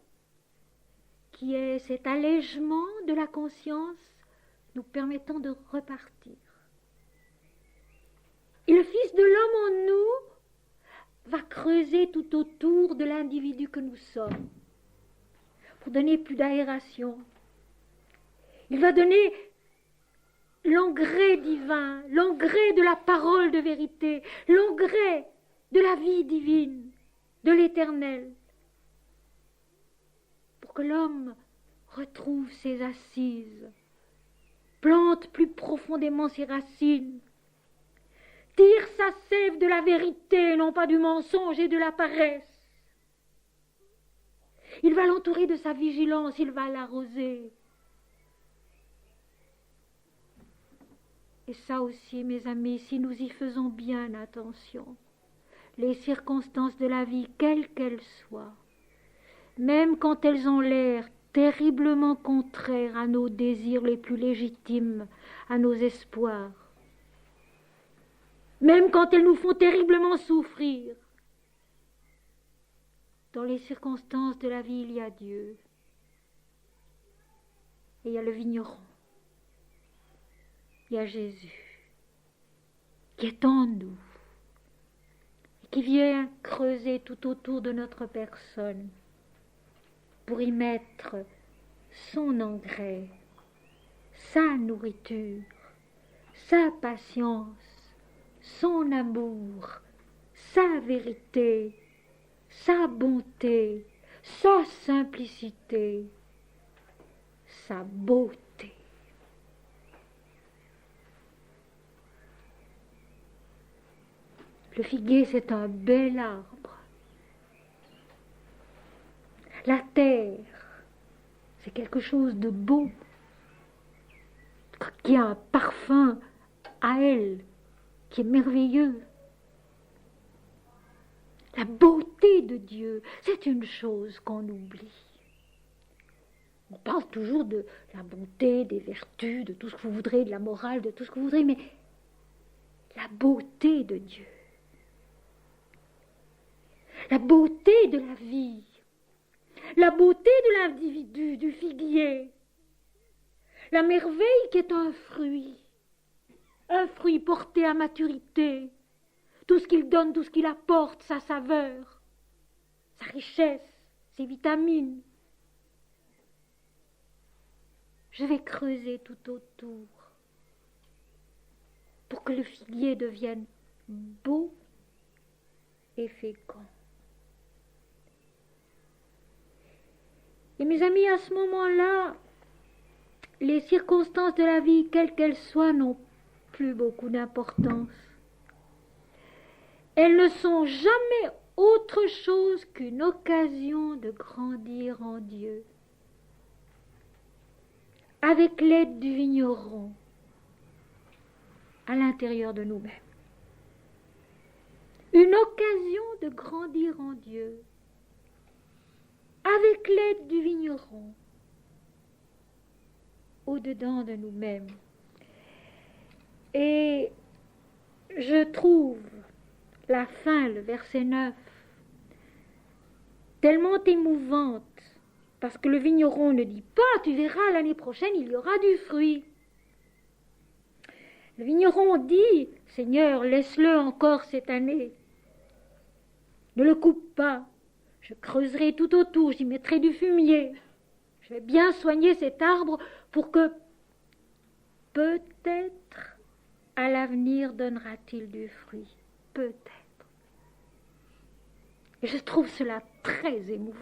qui est cet allègement de la conscience nous permettant de repartir. Et le Fils de l'homme en nous va creuser tout autour de l'individu que nous sommes, pour donner plus d'aération. Il va donner l'engrais divin, l'engrais de la parole de vérité, l'engrais de la vie divine, de l'éternel, pour que l'homme retrouve ses assises, plante plus profondément ses racines, tire sa sève de la vérité, non pas du mensonge et de la paresse. Il va l'entourer de sa vigilance, il va l'arroser. Et ça aussi, mes amis, si nous y faisons bien attention, les circonstances de la vie, quelles qu'elles soient, même quand elles ont l'air terriblement contraires à nos désirs les plus légitimes, à nos espoirs, même quand elles nous font terriblement souffrir, dans les circonstances de la vie, il y a Dieu. Et il y a le vigneron. Il y a Jésus, qui est en nous, et qui vient creuser tout autour de notre personne, pour y mettre son engrais, sa nourriture, sa patience, son amour, sa vérité, sa bonté, sa simplicité, sa beauté. Le figuier, c'est un bel arbre. La terre, c'est quelque chose de beau, qui a un parfum à elle, qui est merveilleux. La beauté de Dieu, c'est une chose qu'on oublie. On parle toujours de la bonté, des vertus, de tout ce que vous voudrez, de la morale, de tout ce que vous voudrez, mais la beauté de Dieu, la beauté de la vie, la beauté de l'individu, du figuier, la merveille qui est un fruit porté à maturité, tout ce qu'il donne, tout ce qu'il apporte, sa saveur, sa richesse, ses vitamines. Je vais creuser tout autour pour que le figuier devienne beau et fécond. Et mes amis, à ce moment-là, les circonstances de la vie, quelles qu'elles soient, n'ont plus beaucoup d'importance. Elles ne sont jamais autre chose qu'une occasion de grandir en Dieu, avec l'aide du vigneron, à l'intérieur de nous-mêmes. Une occasion de grandir en Dieu, avec l'aide du vigneron, au-dedans de nous-mêmes. Et je trouve la fin, le verset 9, tellement émouvante, parce que le vigneron ne dit pas, tu verras, l'année prochaine, il y aura du fruit. Le vigneron dit, Seigneur, laisse-le encore cette année. Ne le coupe pas. Je creuserai tout autour, j'y mettrai du fumier. Je vais bien soigner cet arbre pour que peut-être à l'avenir donnera-t-il du fruit. Peut-être. Et je trouve cela très émouvant.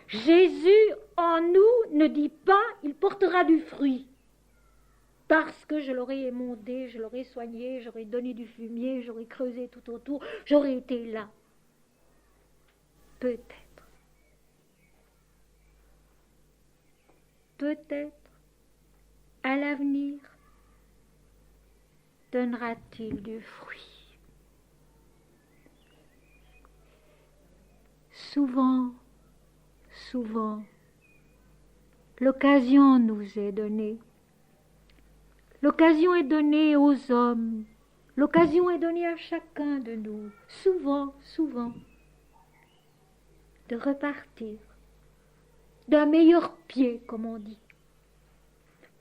Jésus en nous ne dit pas il portera du fruit. Parce que je l'aurais émondé, je l'aurais soigné, j'aurais donné du fumier, j'aurais creusé tout autour, j'aurais été là. Peut-être. Peut-être, à l'avenir, donnera-t-il du fruit. Souvent, l'occasion nous est donnée. L'occasion est donnée aux hommes. L'occasion est donnée à chacun de nous, souvent, de repartir d'un meilleur pied, comme on dit.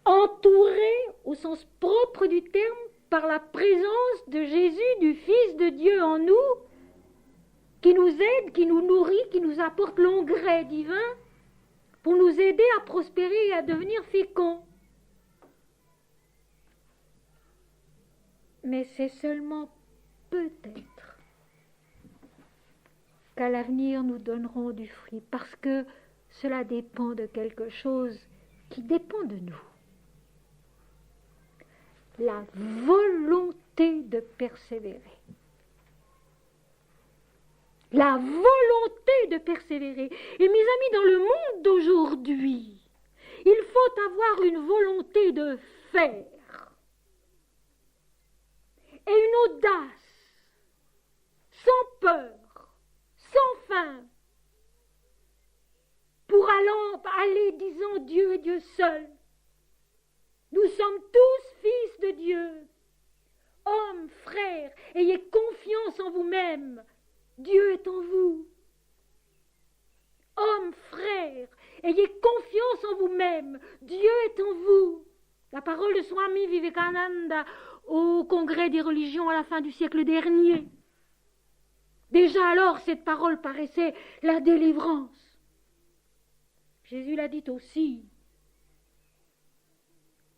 Entouré, au sens propre du terme, par la présence de Jésus, du Fils de Dieu en nous, qui nous aide, qui nous nourrit, qui nous apporte l'engrais divin pour nous aider à prospérer et à devenir féconds. Mais c'est seulement peut-être qu'à l'avenir nous donnerons du fruit, parce que cela dépend de quelque chose qui dépend de nous. La volonté de persévérer. La volonté de persévérer. Et mes amis, dans le monde d'aujourd'hui, il faut avoir une volonté de faire et une audace, sans peur, sans fin, pour aller disant Dieu et Dieu seul. Nous sommes tous fils de Dieu. Hommes, frères, ayez confiance en vous-même. Dieu est en vous. Hommes, frères, ayez confiance en vous-même. Dieu est en vous. La parole de Swami Vivekananda au Congrès des religions à la fin du siècle dernier. Déjà alors, cette parole paraissait la délivrance. Jésus l'a dit aussi.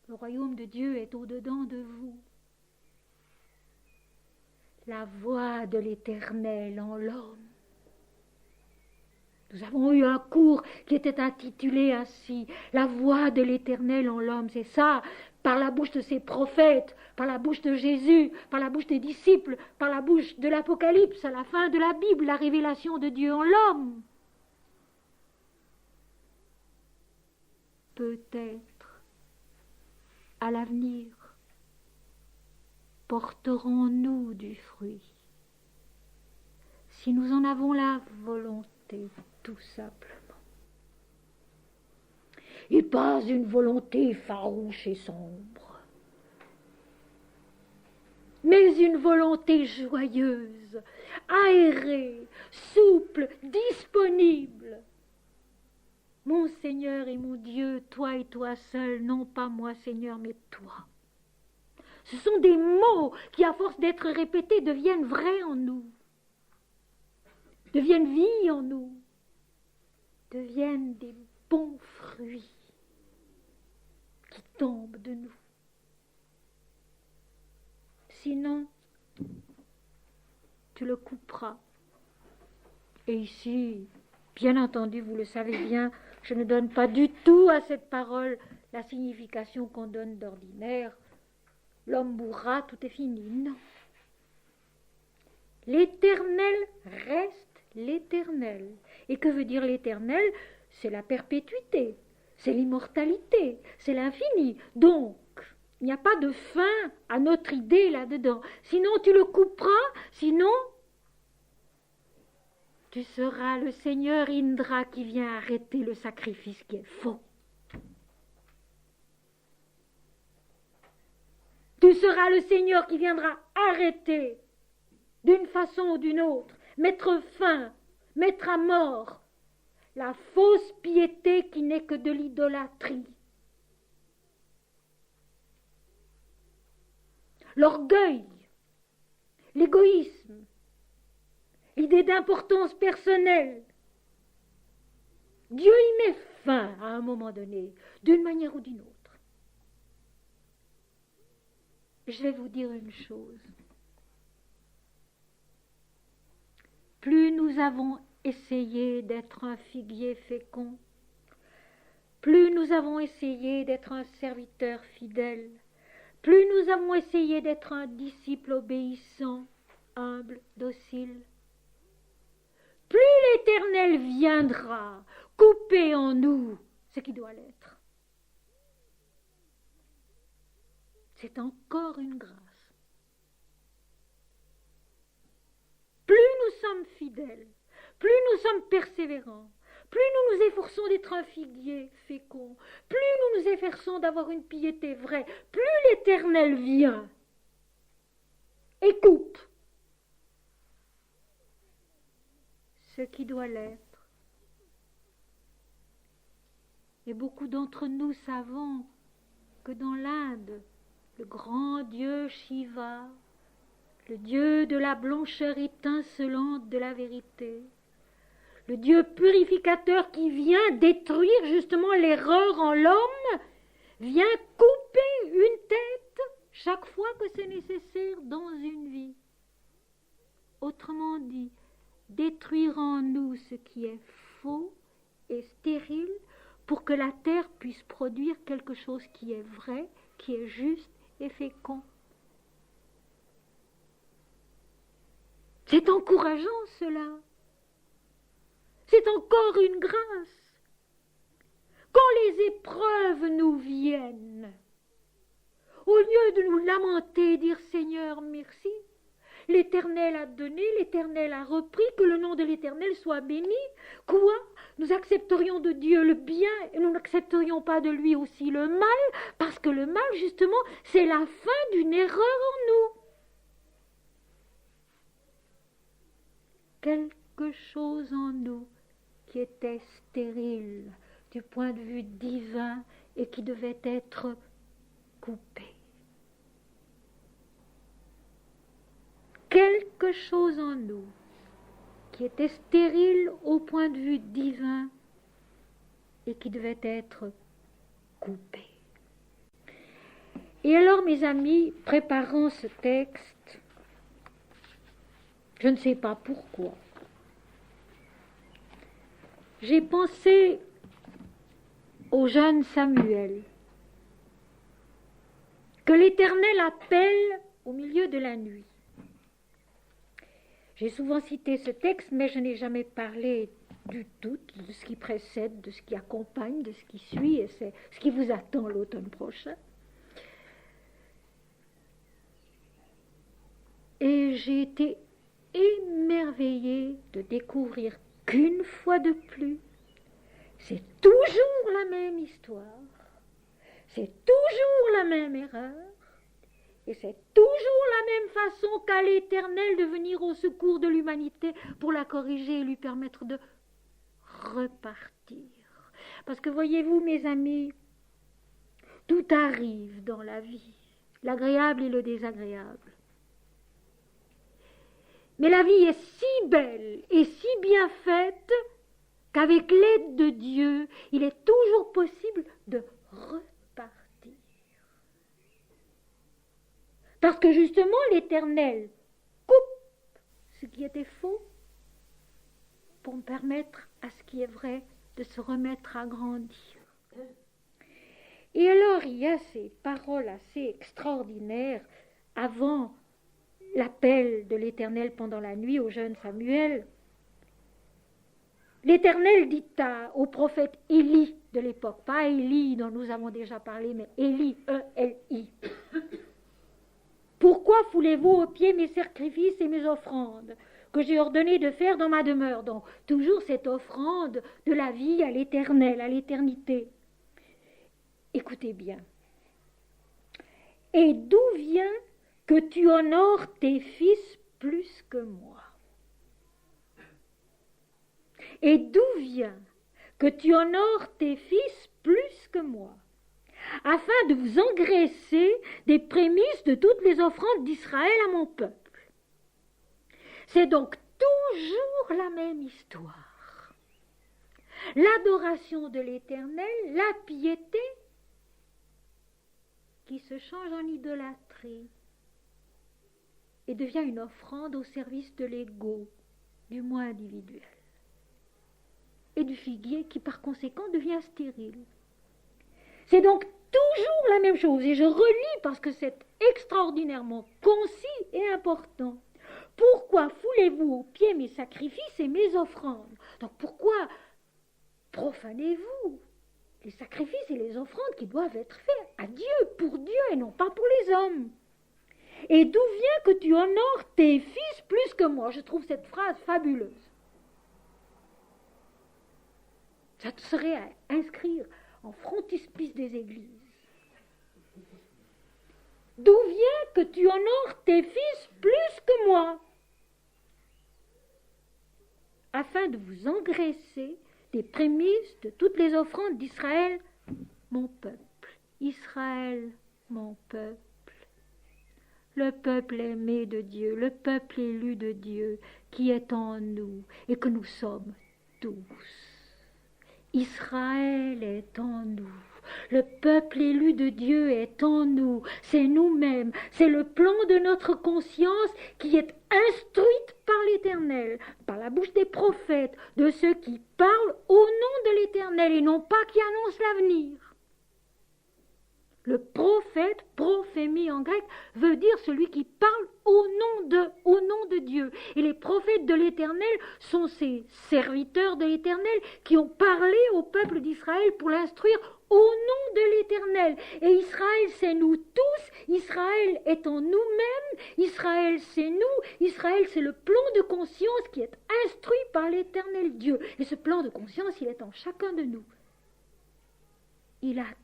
Le royaume de Dieu est au-dedans de vous. La voix de l'Éternel en l'homme. Nous avons eu un cours qui était intitulé ainsi, la voix de l'Éternel en l'homme. C'est ça, par la bouche de ses prophètes, par la bouche de Jésus, par la bouche des disciples, par la bouche de l'Apocalypse, à la fin de la Bible, la révélation de Dieu en l'homme. Peut-être, à l'avenir, porterons-nous du fruit, si nous en avons la volonté, tout simplement. Et pas une volonté farouche et sombre, mais une volonté joyeuse, aérée, souple, disponible. Mon Seigneur et mon Dieu, toi et toi seul, non pas moi Seigneur, mais toi. Ce sont des mots qui, à force d'être répétés, deviennent vrais en nous, deviennent vie en nous, deviennent des bons fruits qui tombent de nous. Sinon, tu le couperas. Et ici, bien entendu, vous le savez bien, je ne donne pas du tout à cette parole la signification qu'on donne d'ordinaire. L'homme mourra, tout est fini. Non. L'Éternel reste l'Éternel. Et que veut dire l'Éternel? C'est la perpétuité, c'est l'immortalité, c'est l'infini. Donc, il n'y a pas de fin à notre idée là-dedans. Sinon, tu le couperas, sinon, tu seras le Seigneur Indra qui vient arrêter le sacrifice qui est faux. Tu seras le Seigneur qui viendra arrêter, d'une façon ou d'une autre, mettre fin, mettre à mort la fausse piété qui n'est que de l'idolâtrie. L'orgueil, l'égoïsme l'idée d'importance personnelle. Dieu y met fin à un moment donné, d'une manière ou d'une autre. Je vais vous dire une chose. Plus nous avons essayé d'être un figuier fécond, plus nous avons essayé d'être un serviteur fidèle, plus nous avons essayé d'être un disciple obéissant, humble, docile, plus l'Éternel viendra couper en nous ce qui doit l'être. C'est encore une grâce. Plus nous sommes fidèles, plus nous sommes persévérants, plus nous nous efforçons d'être un figuier fécond, plus nous nous efforçons d'avoir une piété vraie, plus l'Éternel vient et coupe ce qui doit l'être. Et beaucoup d'entre nous savons que dans l'Inde, le grand dieu Shiva, le dieu de la blancheur étincelante de la vérité, le Dieu purificateur qui vient détruire justement l'erreur en l'homme, vient couper une tête chaque fois que c'est nécessaire dans une vie. Autrement dit, détruire en nous ce qui est faux et stérile pour que la terre puisse produire quelque chose qui est vrai, qui est juste et fécond. C'est encourageant cela. C'est encore une grâce. Quand les épreuves nous viennent, au lieu de nous lamenter et dire « Seigneur, merci », l'Éternel a donné, l'Éternel a repris, que le nom de l'Éternel soit béni. Quoi? Nous accepterions de Dieu le bien et nous n'accepterions pas de lui aussi le mal, parce que le mal, justement, c'est la fin d'une erreur en nous. Quelque chose en nous qui était stérile du point de vue divin et qui devait être coupé. Quelque chose en nous qui était stérile au point de vue divin et qui devait être coupé. Et alors, mes amis, préparant ce texte, je ne sais pas pourquoi, j'ai pensé au jeune Samuel, que l'Éternel appelle au milieu de la nuit. J'ai souvent cité ce texte, mais je n'ai jamais parlé du tout de ce qui précède, de ce qui accompagne, de ce qui suit, et c'est ce qui vous attend l'automne prochain. Et j'ai été émerveillée de découvrir qu'une fois de plus, c'est toujours la même histoire, c'est toujours la même erreur, et c'est toujours la même façon qu'a l'Éternel de venir au secours de l'humanité pour la corriger et lui permettre de repartir. Parce que voyez-vous, mes amis, tout arrive dans la vie, l'agréable et le désagréable. Mais la vie est si belle et si bien faite qu'avec l'aide de Dieu, il est toujours possible de repartir. Parce que justement, l'Éternel coupe ce qui était faux pour permettre à ce qui est vrai de se remettre à grandir. Et alors, il y a ces paroles assez extraordinaires avant l'appel de l'Éternel pendant la nuit au jeune Samuel. L'Éternel dit au prophète Élie de l'époque, pas Élie dont nous avons déjà parlé, mais Élie, E-L-I. Pourquoi foulez-vous aux pieds mes sacrifices et mes offrandes que j'ai ordonné de faire dans ma demeure? Donc, toujours cette offrande de la vie à l'Éternel, à l'éternité. Écoutez bien. Et d'où vient que tu honores tes fils plus que moi? Et d'où vient que tu honores tes fils plus que moi, afin de vous engraisser des prémices de toutes les offrandes d'Israël à mon peuple? C'est donc toujours la même histoire. L'adoration de l'Éternel, la piété qui se change en idolâtrie et devient une offrande au service de l'ego, du moi individuel, et du figuier qui par conséquent devient stérile. C'est donc toujours la même chose, et je relis parce que c'est extraordinairement concis et important. Pourquoi foulez-vous aux pieds mes sacrifices et mes offrandes? Donc pourquoi profanez-vous les sacrifices et les offrandes qui doivent être faits à Dieu, pour Dieu et non pas pour les hommes? Et d'où vient que tu honores tes fils plus que moi? Je trouve cette phrase fabuleuse. Ça serait à inscrire en frontispice des églises. D'où vient que tu honores tes fils plus que moi? Afin de vous engraisser des prémices de toutes les offrandes d'Israël, mon peuple. Israël, mon peuple. Le peuple aimé de Dieu, le peuple élu de Dieu, qui est en nous et que nous sommes tous. Israël est en nous. Le peuple élu de Dieu est en nous. C'est nous-mêmes. C'est le plan de notre conscience qui est instruite par l'Éternel, par la bouche des prophètes, de ceux qui parlent au nom de l'Éternel et non pas qui annoncent l'avenir. Le prophète, prophémie en grec, veut dire celui qui parle au nom de Dieu. Et les prophètes de l'Éternel sont ces serviteurs de l'Éternel qui ont parlé au peuple d'Israël pour l'instruire au nom de l'Éternel. Et Israël, c'est nous tous. Israël est en nous-mêmes. Israël, c'est nous. Israël, c'est le plan de conscience qui est instruit par l'Éternel Dieu. Et ce plan de conscience, il est en chacun de nous. Il attend.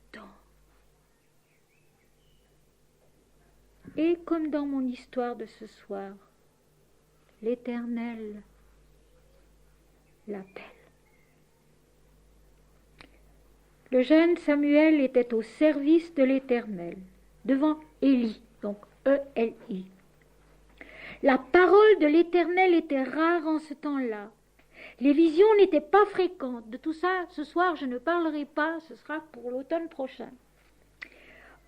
Et comme dans mon histoire de ce soir, l'Éternel l'appelle. Le jeune Samuel était au service de l'Éternel, devant Élie, donc E-L-I. La parole de l'Éternel était rare en ce temps-là. Les visions n'étaient pas fréquentes. De tout ça, ce soir, je ne parlerai pas, ce sera pour l'automne prochain.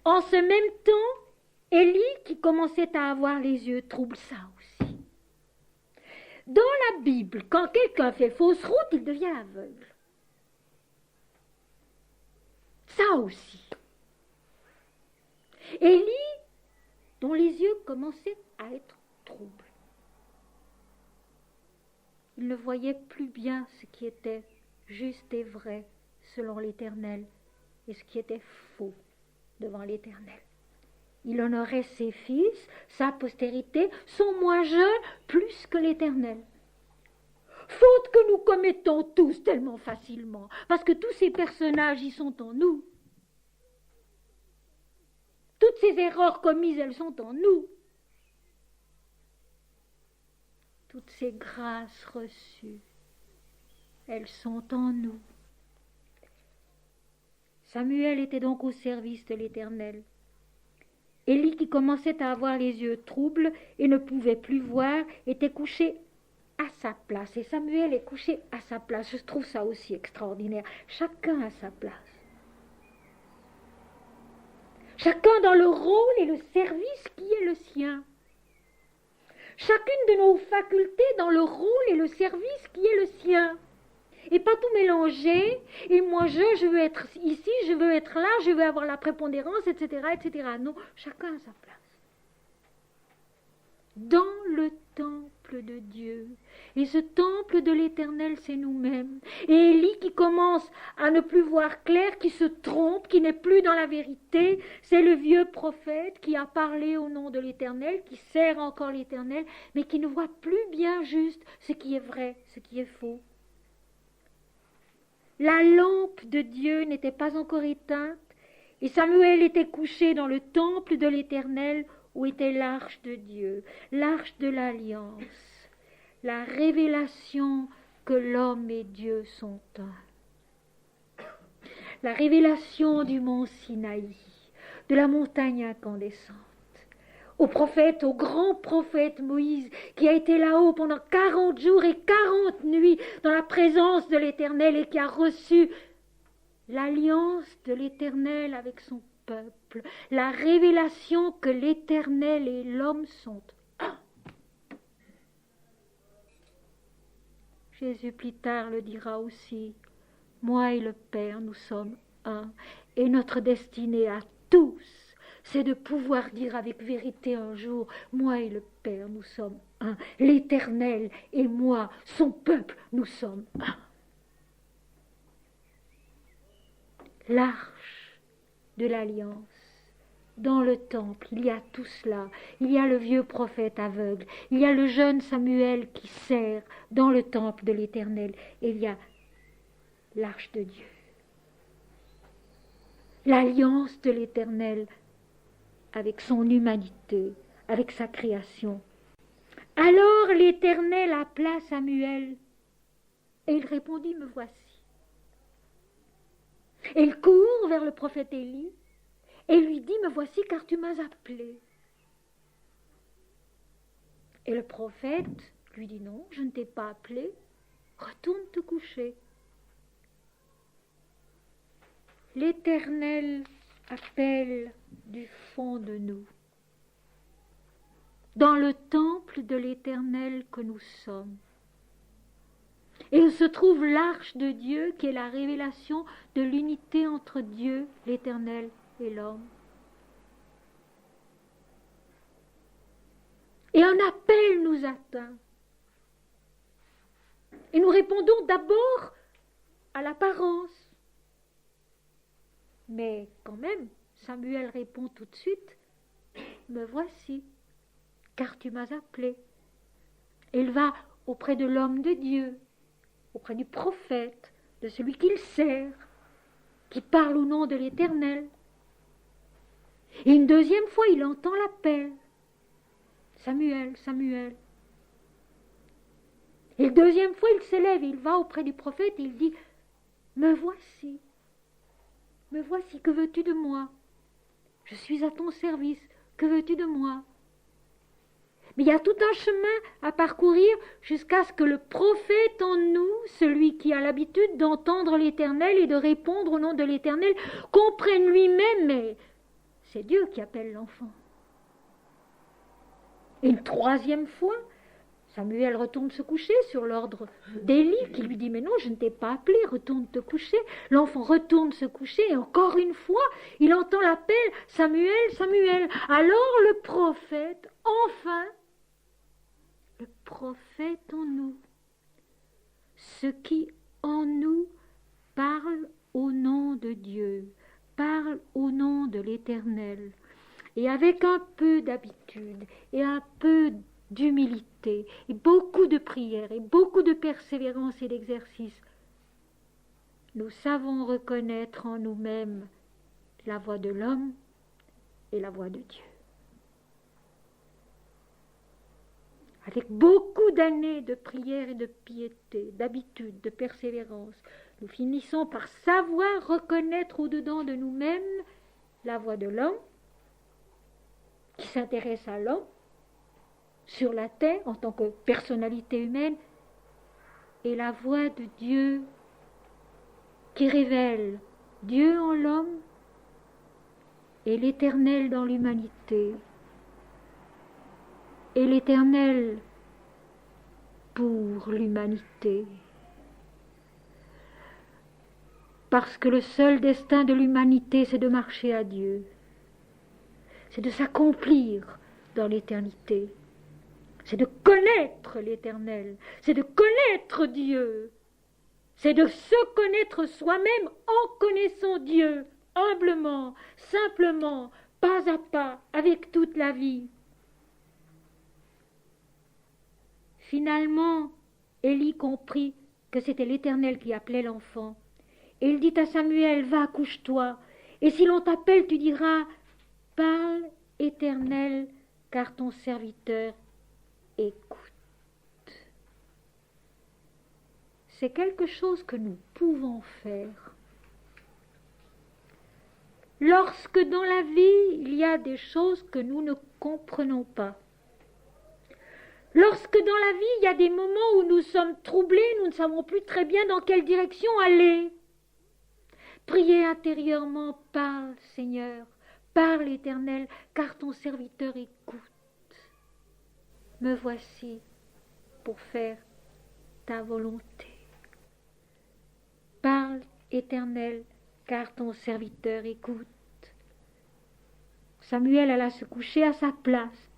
En ce même temps, Élie, qui commençait à avoir les yeux troubles, ça aussi. Dans la Bible, quand quelqu'un fait fausse route, il devient aveugle. Ça aussi. Élie, dont les yeux commençaient à être troubles. Il ne voyait plus bien ce qui était juste et vrai selon l'Éternel et ce qui était faux devant l'Éternel. Il honorait ses fils, sa postérité, son moins jeune, plus que l'Éternel. Faute que nous commettons tous tellement facilement, parce que tous ces personnages y sont en nous. Toutes ces erreurs commises, elles sont en nous. Toutes ces grâces reçues, elles sont en nous. Samuel était donc au service de l'Éternel. Élie, qui commençait à avoir les yeux troubles et ne pouvait plus voir, était couché à sa place. Et Samuel est couché à sa place. Je trouve ça aussi extraordinaire. Chacun à sa place. Chacun dans le rôle et le service qui est le sien. Chacune de nos facultés dans le rôle et le service qui est le sien. Et pas tout mélanger, et moi je veux être ici, je veux être là, je veux avoir la prépondérance, etc., etc. Non, chacun à sa place. Dans le temple de Dieu. Et ce temple de l'Éternel, c'est nous-mêmes. Et Élie qui commence à ne plus voir clair, qui se trompe, qui n'est plus dans la vérité, c'est le vieux prophète qui a parlé au nom de l'Éternel, qui sert encore l'Éternel, mais qui ne voit plus bien juste ce qui est vrai, ce qui est faux. La lampe de Dieu n'était pas encore éteinte, et Samuel était couché dans le temple de l'Éternel où était l'arche de Dieu, l'arche de l'alliance, la révélation que l'homme et Dieu sont un. La révélation du mont Sinaï, de la montagne incandescente, au prophète, au grand prophète Moïse, qui a été là-haut pendant 40 jours et 40 nuits dans la présence de l'Éternel et qui a reçu l'alliance de l'Éternel avec son peuple, la révélation que l'Éternel et l'homme sont un. Jésus plus tard le dira aussi, moi et le Père, nous sommes un, et notre destinée à tous, c'est de pouvoir dire avec vérité un jour, moi et le Père, nous sommes un, l'Éternel et moi, son peuple, nous sommes un. L'arche de l'alliance. Dans le temple, il y a tout cela. Il y a le vieux prophète aveugle. Il y a le jeune Samuel qui sert dans le temple de l'Éternel. Et il y a l'arche de Dieu. L'alliance de l'Éternel avec son humanité, avec sa création. Alors l'Éternel appela Samuel et il répondit, me voici. Et il court vers le prophète Élie et lui dit, me voici car tu m'as appelé. Et le prophète lui dit, non, je ne t'ai pas appelé, retourne te coucher. L'Éternel appelle du fond de nous, dans le temple de l'Éternel que nous sommes. Et où se trouve l'arche de Dieu qui est la révélation de l'unité entre Dieu, l'Éternel et l'homme. Et un appel nous atteint. Et nous répondons d'abord à l'apparence. Mais quand même, Samuel répond tout de suite, me voici, car tu m'as appelé. Et il va auprès de l'homme de Dieu, auprès du prophète, de celui qu'il sert, qui parle au nom de l'Éternel. Et une deuxième fois, il entend l'appel. Samuel, Samuel. Et une deuxième fois, il s'élève, il va auprès du prophète et il dit, me voici, que veux-tu de moi? Je suis à ton service, que veux-tu de moi? Mais il y a tout un chemin à parcourir jusqu'à ce que le prophète en nous, celui qui a l'habitude d'entendre l'Éternel et de répondre au nom de l'Éternel, comprenne lui-même, mais c'est Dieu qui appelle l'enfant. Et une troisième fois, Samuel retourne se coucher sur l'ordre d'Élie qui lui dit « Mais non, je ne t'ai pas appelé, retourne te coucher ». L'enfant retourne se coucher et encore une fois, il entend l'appel « Samuel, Samuel ». Alors le prophète, enfin, le prophète en nous, ce qui en nous parle au nom de Dieu, parle au nom de l'Éternel. Et avec un peu d'habitude et un peu d'humilité et beaucoup de prière et beaucoup de persévérance et d'exercice, nous savons reconnaître en nous-mêmes la voix de l'homme et la voix de Dieu. Avec beaucoup d'années de prière et de piété, d'habitude, de persévérance, nous finissons par savoir reconnaître au-dedans de nous-mêmes la voix de l'homme qui s'intéresse à l'homme sur la terre en tant que personnalité humaine et la voix de Dieu qui révèle Dieu en l'homme et l'Éternel dans l'humanité et l'Éternel pour l'humanité. Parce que le seul destin de l'humanité, c'est de marcher à Dieu. C'est de s'accomplir dans l'éternité. C'est de connaître l'Éternel. C'est de connaître Dieu. C'est de se connaître soi-même en connaissant Dieu, humblement, simplement, pas à pas, avec toute la vie. Finalement, Élie comprit que c'était l'Éternel qui appelait l'enfant. Et il dit à Samuel, va, couche-toi. Et si l'on t'appelle, tu diras, parle, Éternel, car ton serviteur écoute. C'est quelque chose que nous pouvons faire. lorsque dans la vie il y a des choses que nous ne comprenons pas. Lorsque dans la vie il y a des moments où nous sommes troublés, nous ne savons plus très bien dans quelle direction aller. Priez intérieurement, parle Seigneur, parle Éternel, car ton serviteur écoute. Me voici pour faire ta volonté. Parle Éternel, car ton serviteur écoute. Samuel alla se coucher à sa place,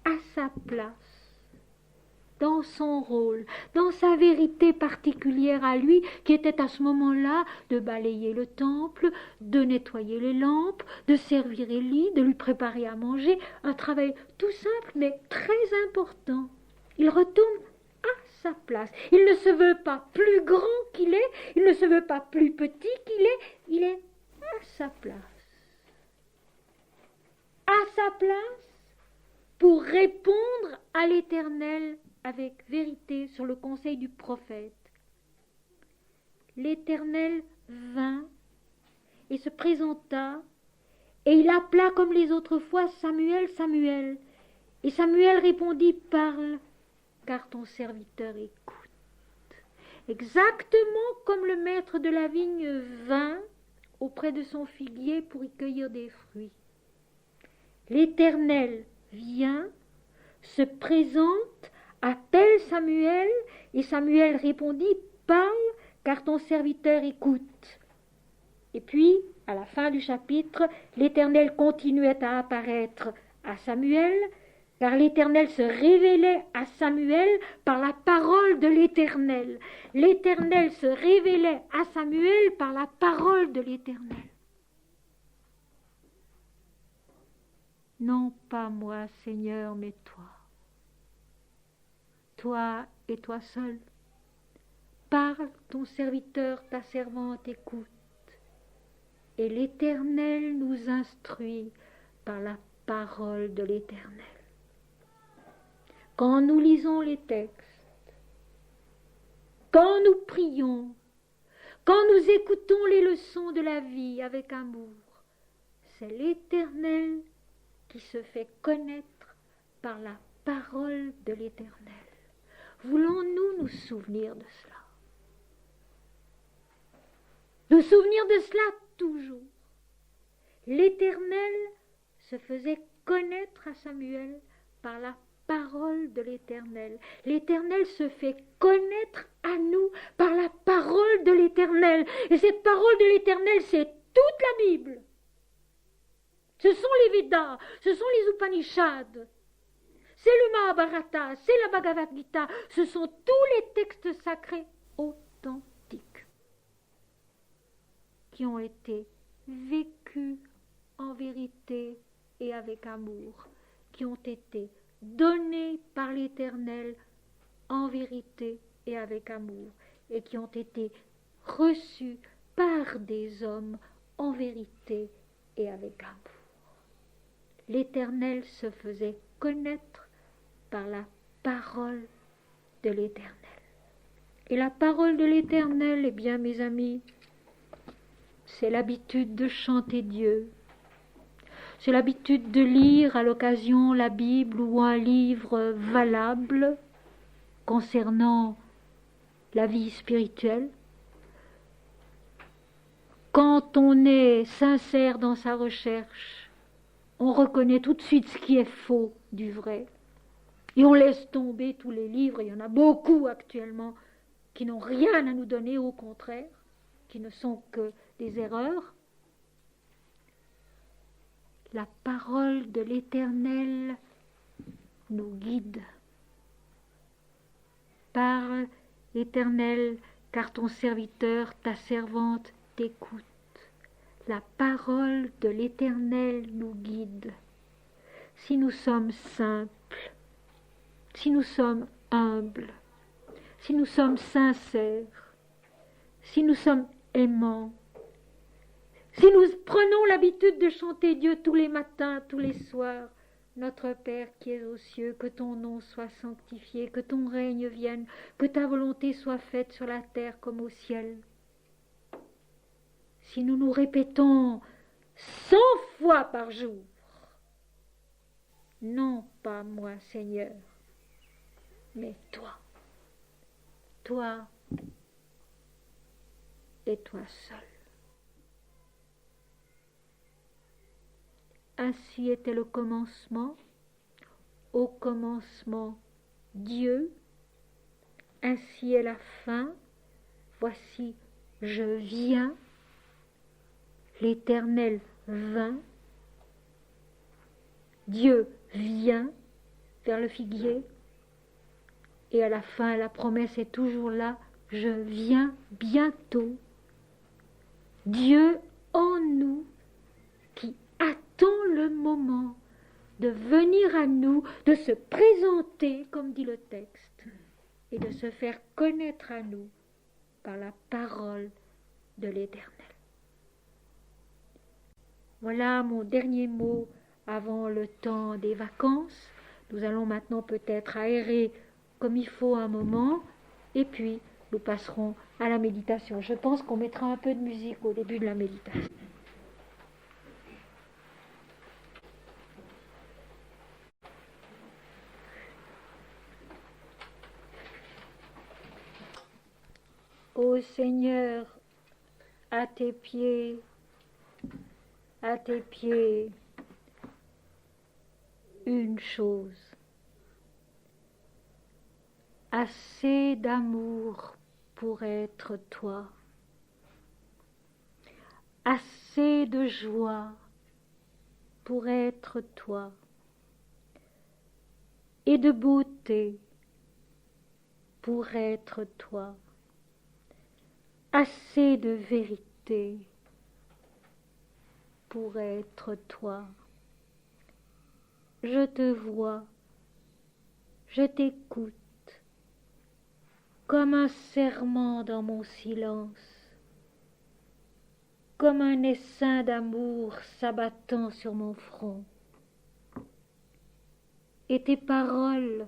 dans son rôle, dans sa vérité particulière à lui, qui était à ce moment-là de balayer le temple, de nettoyer les lampes, de servir Élie, de lui préparer à manger, un travail tout simple mais très important. Il retourne à sa place. Il ne se veut pas plus grand qu'il est, il ne se veut pas plus petit il est à sa place. À sa place pour répondre à l'Éternel avec vérité sur le conseil du prophète. L'Éternel vint et se présenta, et il appela comme les autres fois Samuel, Samuel. Et Samuel répondit, parle, car ton serviteur écoute. Exactement comme le maître de la vigne vint auprès de son figuier pour y cueillir des fruits. L'Éternel vient, se présente, appelle Samuel, et Samuel répondit, parle, car ton serviteur écoute. Et puis, à la fin du chapitre, l'Éternel continuait à apparaître à Samuel, car l'Éternel se révélait à Samuel par la parole de l'Éternel. L'Éternel se révélait à Samuel par la parole de l'Éternel. Non pas moi, Seigneur, mais toi. Toi et toi seul. Parle, ton serviteur, ta servante écoute. Et l'Éternel nous instruit par la parole de l'Éternel. Quand nous lisons les textes, quand nous prions, quand nous écoutons les leçons de la vie avec amour, c'est l'Éternel qui se fait connaître par la parole de l'Éternel. Voulons-nous nous souvenir de cela? Nous souvenir de cela toujours. L'Éternel se faisait connaître à Samuel par la parole de l'Éternel. L'Éternel se fait connaître à nous par la parole de l'Éternel. Et cette parole de l'Éternel, c'est toute la Bible. Ce sont les Védas, ce sont les Upanishads, c'est le Mahabharata, c'est la Bhagavad Gita, ce sont tous les textes sacrés authentiques qui ont été vécus en vérité et avec amour, qui ont été donnés par l'Éternel en vérité et avec amour, et qui ont été reçus par des hommes en vérité et avec amour. L'Éternel se faisait connaître par la parole de l'Éternel. Et la parole de l'Éternel, eh bien, mes amis, c'est l'habitude de chanter Dieu. C'est l'habitude de lire à l'occasion la Bible ou un livre valable concernant la vie spirituelle. Quand on est sincère dans sa recherche, on reconnaît tout de suite ce qui est faux du vrai. Et on laisse tomber tous les livres, il y en a beaucoup actuellement, qui n'ont rien à nous donner, au contraire, qui ne sont que des erreurs. La parole de l'Éternel nous guide. Parle, Éternel, car ton serviteur, ta servante, t'écoute. La parole de l'Éternel nous guide. Si nous sommes simples, si nous sommes humbles, si nous sommes sincères, si nous sommes aimants, si nous prenons l'habitude de chanter Dieu tous les matins, tous les soirs, notre Père qui es aux cieux, que ton nom soit sanctifié, que ton règne vienne, que ta volonté soit faite sur la terre comme au ciel. Si nous nous répétons 100 fois par jour. Non pas moi, Seigneur, mais toi, toi et toi seul. Ainsi était le commencement, au commencement Dieu, ainsi est la fin, voici je viens, l'Éternel vint, Dieu vient vers le figuier, et à la fin la promesse est toujours là, je viens bientôt. Dieu en nous qui attend le moment de venir à nous, de se présenter, comme dit le texte, et de se faire connaître à nous par la parole de l'Éternel. Voilà mon dernier mot avant le temps des vacances. Nous allons maintenant peut-être aérer comme il faut un moment, et puis nous passerons à la méditation. Je pense qu'on mettra un peu de musique au début de la méditation. Ô Seigneur, à tes pieds, une chose, assez d'amour pour être toi, assez de joie pour être toi, et de beauté pour être toi, assez de vérité pour être toi. Je te vois, je t'écoute, comme un serment dans mon silence, comme un essaim d'amour s'abattant sur mon front. Et tes paroles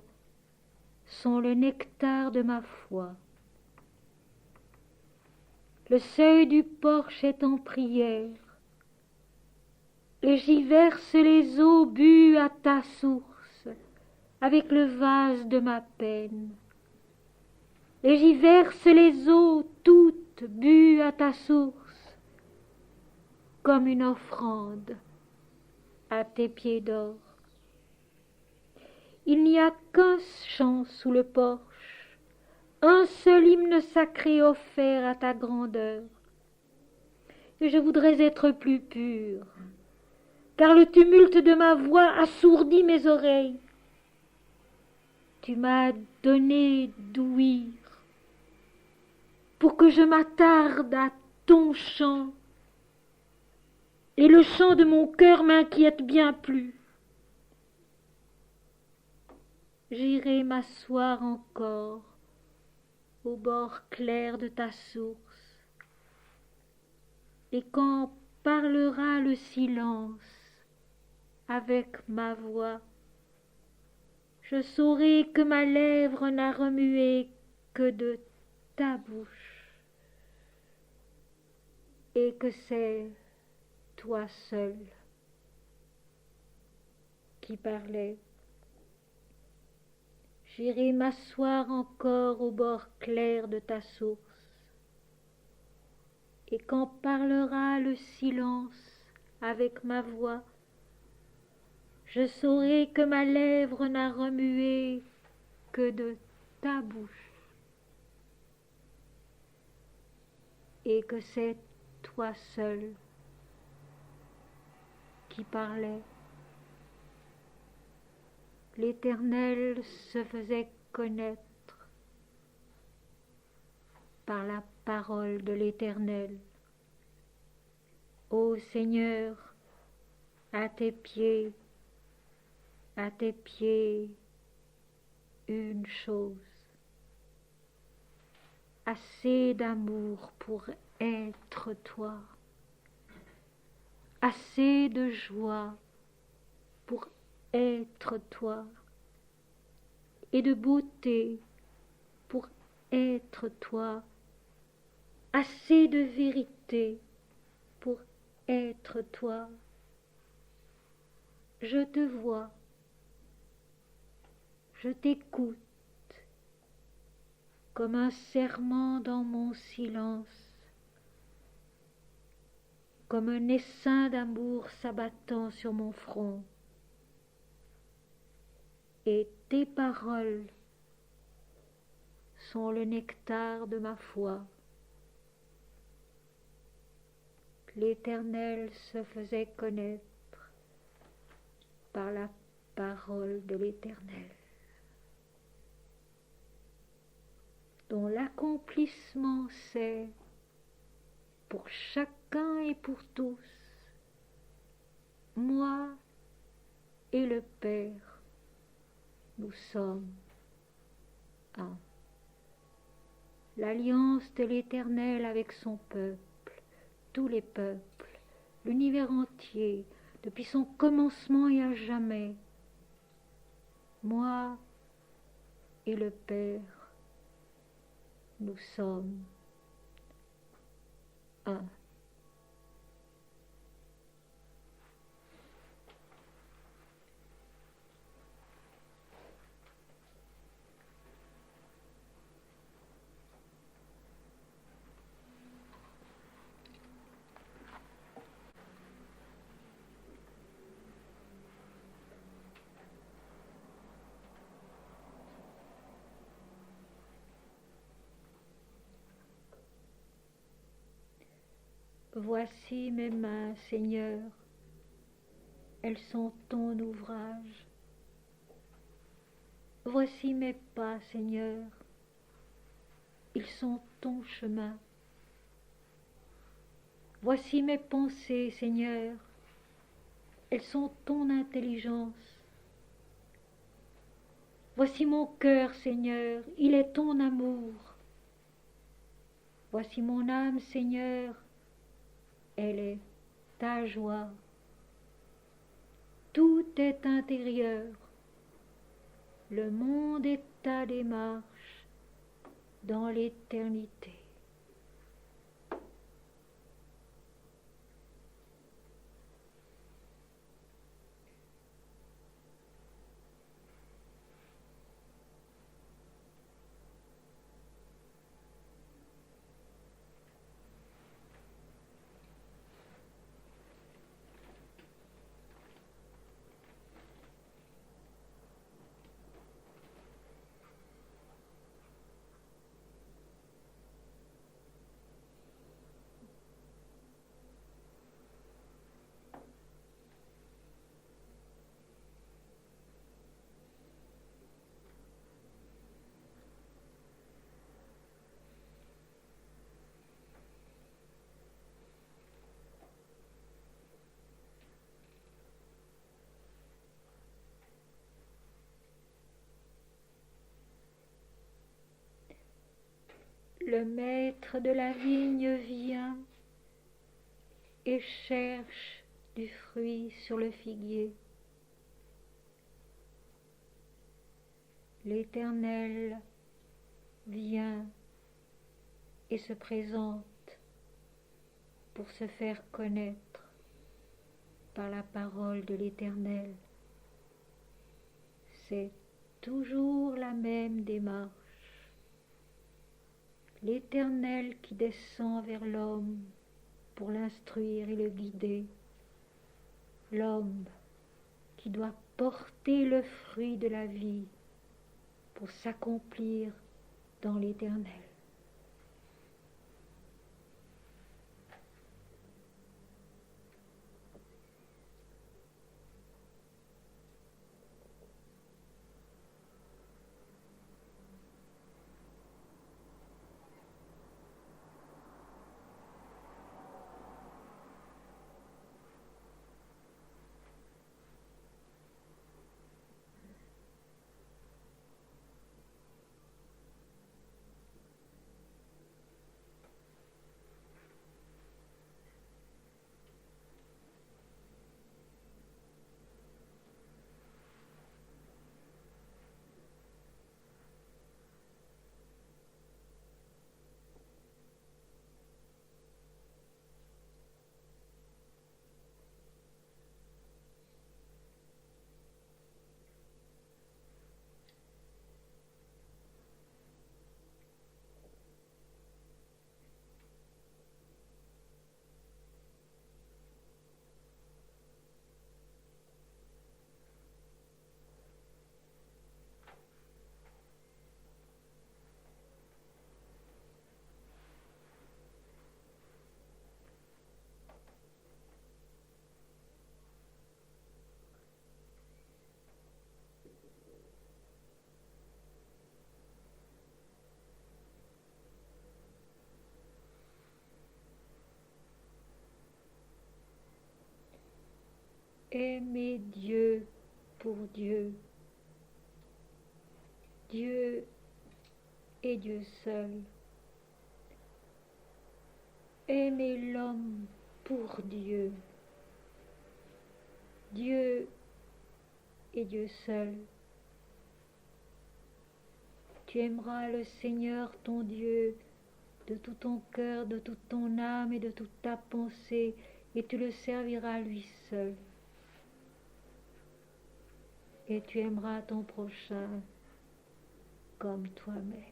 sont le nectar de ma foi. Le seuil du porche est en prière, et j'y verse les eaux bues à ta source, avec le vase de ma peine. Et j'y verse les eaux toutes bues à ta source, comme une offrande à tes pieds d'or. Il n'y a qu'un chant sous le porche, un seul hymne sacré offert à ta grandeur. Et je voudrais être plus pur, car le tumulte de ma voix assourdit mes oreilles. Tu m'as donné d'ouïr pour que je m'attarde à ton chant, et le chant de mon cœur m'inquiète bien plus. J'irai m'asseoir encore au bord clair de ta source, et quand parlera le silence avec ma voix, je saurai que ma lèvre n'a remué que de ta bouche, et que c'est toi seul qui parlais. J'irai m'asseoir encore au bord clair de ta source, et quand parlera le silence avec ma voix, je saurai que ma lèvre n'a remué que de ta bouche, et que c'est toi seul qui parlais. L'Éternel se faisait connaître par la parole de l'Éternel. Ô Seigneur, à tes pieds, une chose, assez d'amour pour être toi, assez de joie pour être toi, et de beauté pour être toi, assez de vérité pour être toi. Je te vois, je t'écoute, comme un serment dans mon silence, comme un essaim d'amour s'abattant sur mon front. Et tes paroles sont le nectar de ma foi. L'Éternel se faisait connaître par la parole de l'Éternel, dont l'accomplissement c'est, pour chacun et pour tous, moi et le Père, nous sommes un. L'alliance de l'Éternel avec son peuple, tous les peuples, l'univers entier, depuis son commencement et à jamais. Moi et le Père, nous sommes un. Voici mes mains, Seigneur, elles sont ton ouvrage. Voici mes pas, Seigneur, ils sont ton chemin. Voici mes pensées, Seigneur, elles sont ton intelligence. Voici mon cœur, Seigneur, il est ton amour. Voici mon âme, Seigneur, elle est ta joie. Tout est intérieur. Le monde est ta démarche dans l'éternité. Le maître de la vigne vient et cherche du fruit sur le figuier. L'Éternel vient et se présente pour se faire connaître par la parole de l'Éternel. C'est toujours la même démarche. L'Éternel qui descend vers l'homme pour l'instruire et le guider. L'homme qui doit porter le fruit de la vie pour s'accomplir dans l'Éternel. Aimer Dieu pour Dieu, Dieu et Dieu seul. Aimer l'homme pour Dieu, Dieu et Dieu seul. Tu aimeras le Seigneur ton Dieu de tout ton cœur, de toute ton âme et de toute ta pensée, et tu le serviras lui seul. Et tu aimeras ton prochain comme toi-même.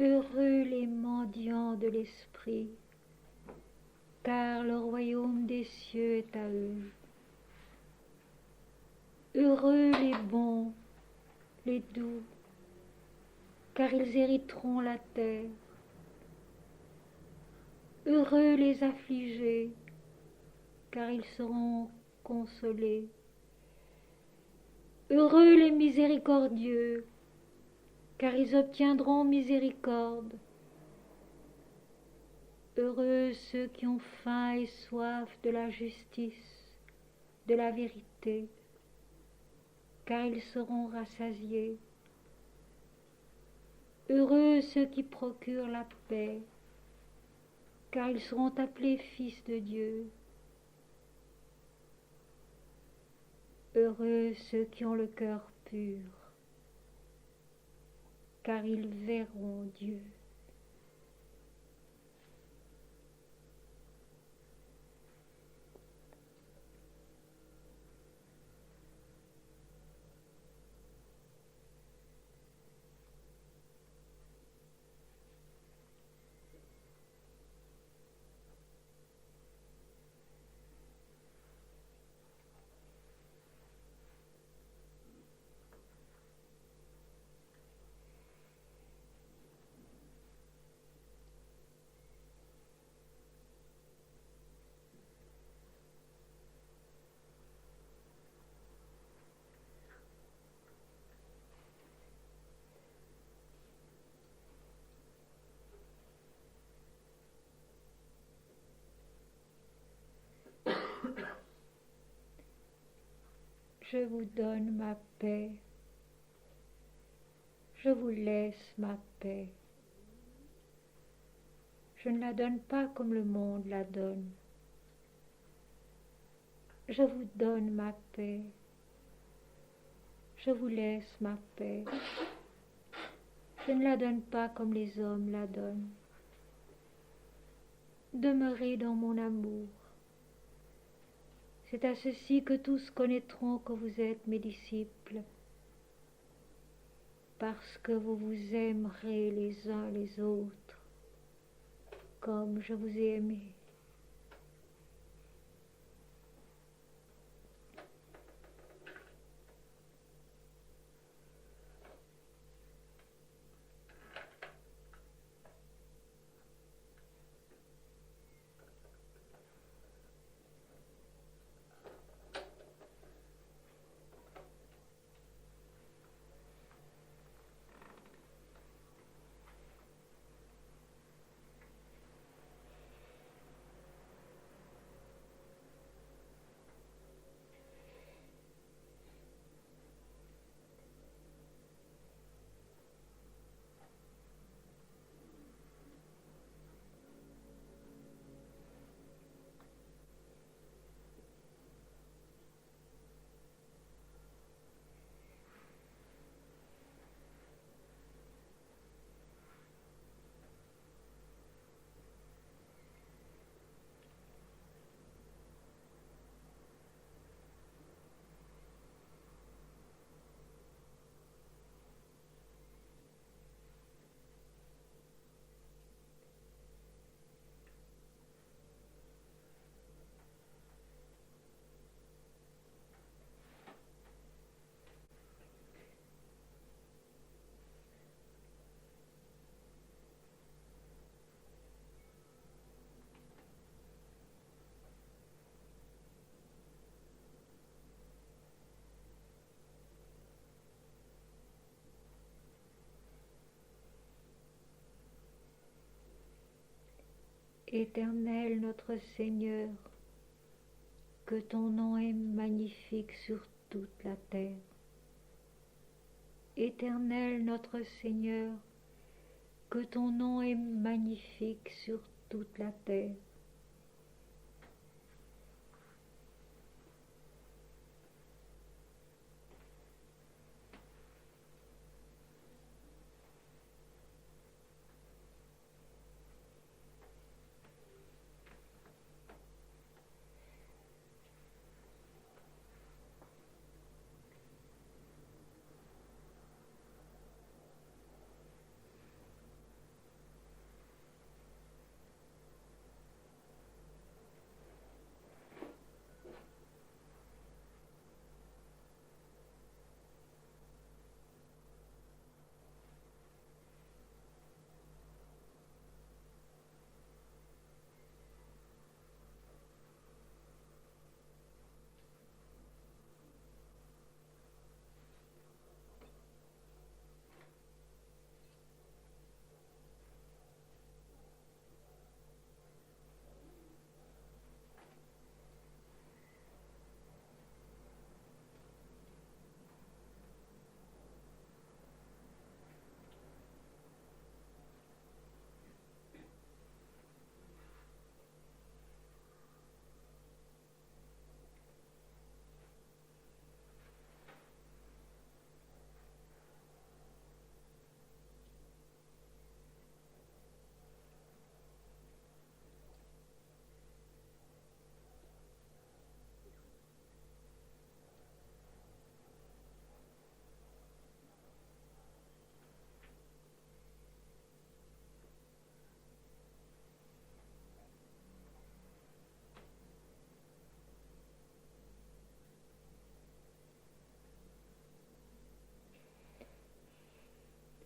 Heureux les mendiants de l'esprit, car le royaume des cieux est à eux. Heureux les bons, les doux, car ils hériteront la terre. Heureux les affligés, car ils seront consolés. Heureux les miséricordieux, car ils obtiendront miséricorde. Heureux ceux qui ont faim et soif de la justice, de la vérité, car ils seront rassasiés. Heureux ceux qui procurent la paix, car ils seront appelés fils de Dieu. Heureux ceux qui ont le cœur pur, car ils verront Dieu. Je vous donne ma paix. Je vous laisse ma paix. Je ne la donne pas comme le monde la donne. Je vous donne ma paix. Je vous laisse ma paix. Je ne la donne pas comme les hommes la donnent. Demeurez dans mon amour. C'est à ceci que tous connaîtront que vous êtes mes disciples, parce que vous vous aimerez les uns les autres, comme je vous ai aimé. Éternel notre Seigneur, que ton nom est magnifique sur toute la terre. Éternel notre Seigneur, que ton nom est magnifique sur toute la terre.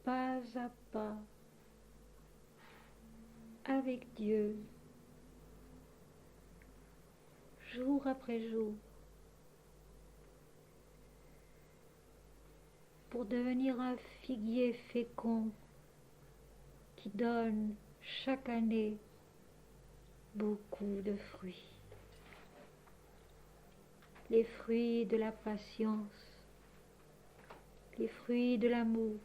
Pas à pas, avec Dieu, jour après jour, pour devenir un figuier fécond qui donne chaque année beaucoup de fruits. les fruits de la patience, les fruits de l'amour,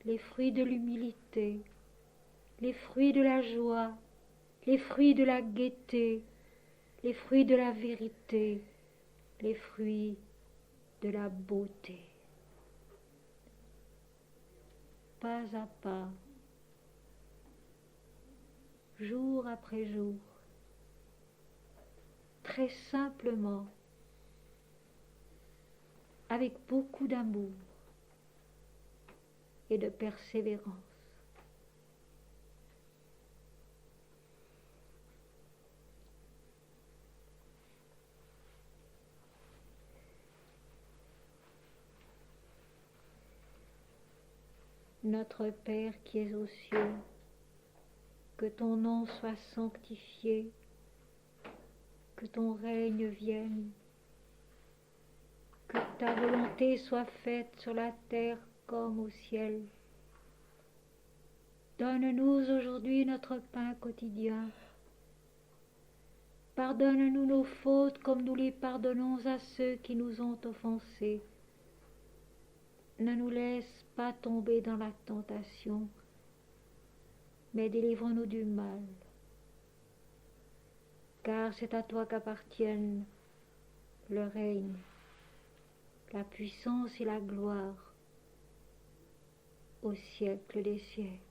les fruits de l'humilité, les fruits de la joie, les fruits de la gaieté, les fruits de la vérité, les fruits de la beauté. Pas à pas, jour après jour, très simplement, avec beaucoup d'amour et de persévérance. Notre Père qui es aux cieux, que ton nom soit sanctifié, que ton règne vienne, que ta volonté soit faite sur la terre comme au ciel. Donne-nous aujourd'hui notre pain quotidien. Pardonne-nous nos fautes comme nous les pardonnons à ceux qui nous ont offensés. Ne nous laisse pas tomber dans la tentation, mais délivre-nous du mal. Car c'est à toi qu'appartiennent le règne, la puissance et la gloire au siècle des siècles.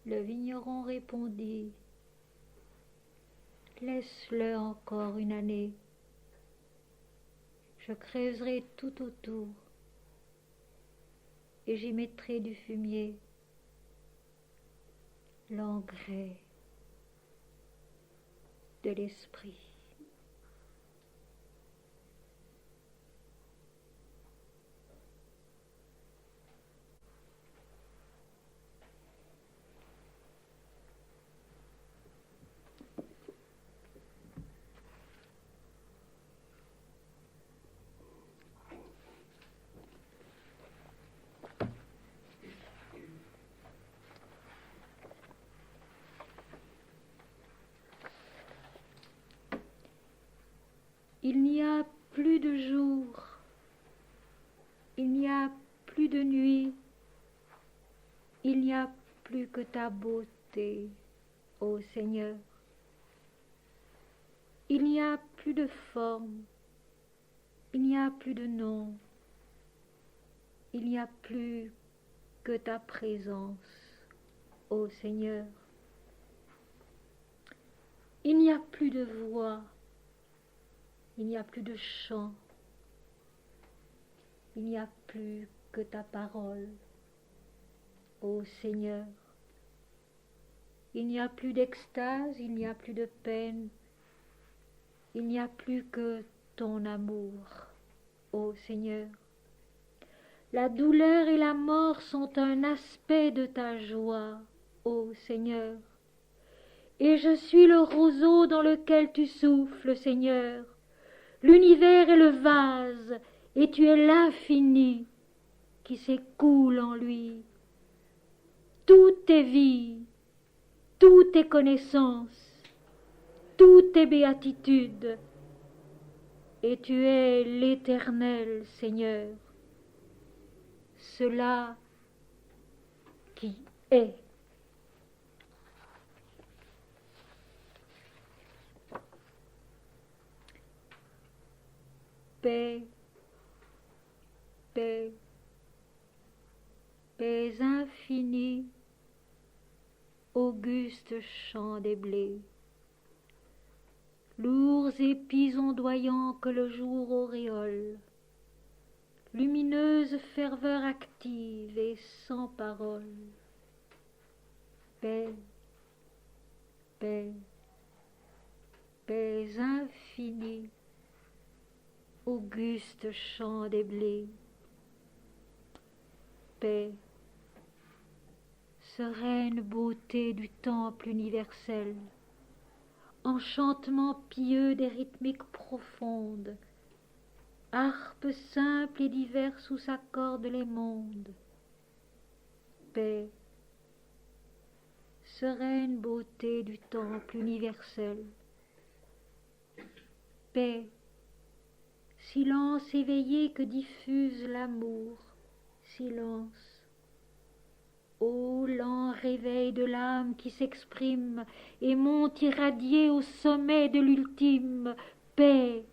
Le vigneron répondit, « Laisse-le encore une année. Je creuserai tout autour et j'y mettrai du fumier, l'engrais de l'esprit. » Il n'y a plus de jour, il n'y a plus de nuit, il n'y a plus que ta beauté, ô Seigneur. Il n'y a plus de forme, il n'y a plus de nom, il n'y a plus que ta présence, ô Seigneur. Il n'y a plus de voix, il n'y a plus de chant, il n'y a plus que ta parole, ô Seigneur. Il n'y a plus d'extase, il n'y a plus de peine, il n'y a plus que ton amour, ô Seigneur. La douleur et la mort sont un aspect de ta joie, ô Seigneur. Et je suis le roseau dans lequel tu souffles, Seigneur. L'univers est le vase, et tu es l'infini qui s'écoule en lui. Tout est vie, tout est connaissance, tout est béatitude, et tu es l'Éternel, Seigneur, cela qui est. Paix, paix, paix infinie, auguste chant des blés, lourds épis ondoyants que le jour auréole, lumineuse ferveur active et sans parole. Paix, paix, paix infinie, auguste chant des blés, paix, sereine beauté du temple universel, enchantement pieux des rythmiques profondes, harpe simple et diverse où s'accordent les mondes, paix, sereine beauté du temple universel, paix, silence éveillé que diffuse l'amour, silence, ô lent réveil de l'âme qui s'exprime et monte irradié au sommet de l'ultime, paix,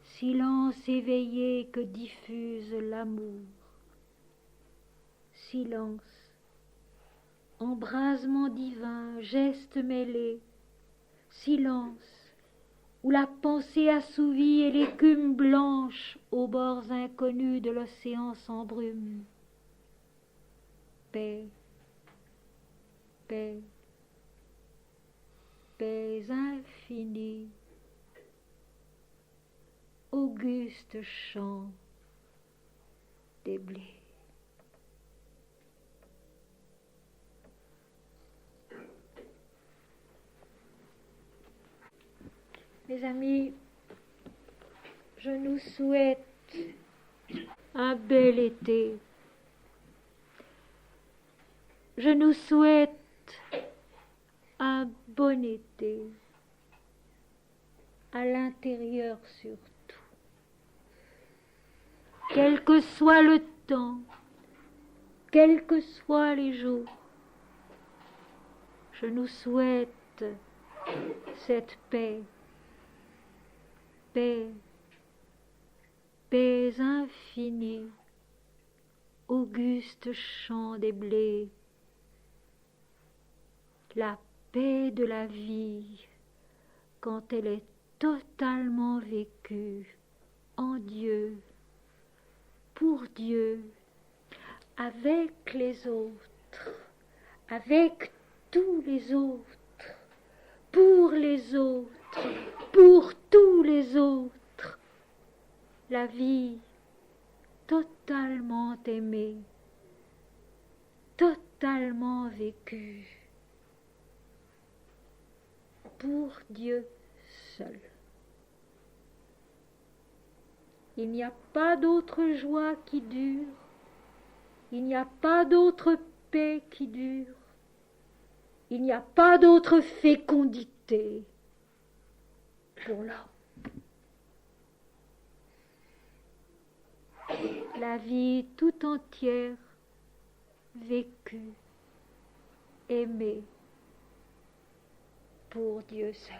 silence éveillé que diffuse l'amour, silence, embrasement divin, geste mêlé, silence, où la pensée assouvie et l'écume blanche aux bords inconnus de l'océan s'embrume. Paix, paix, paix infinie, auguste chant des blés. Mes amis, je nous souhaite un bel été. Je nous souhaite un bon été, à l'intérieur surtout. Quel que soit le temps, quels que soient les jours, je nous souhaite cette paix, paix, paix infinie, auguste chant des blés, la paix de la vie quand elle est totalement vécue en Dieu, pour Dieu, avec les autres, avec tous les autres, pour les autres, pour tous les autres, la vie totalement aimée, totalement vécue, pour Dieu seul. Il n'y a pas d'autre joie qui dure, il n'y a pas d'autre paix qui dure, il n'y a pas d'autre fécondité pour l'homme. La vie tout entière vécue, aimée pour Dieu seul.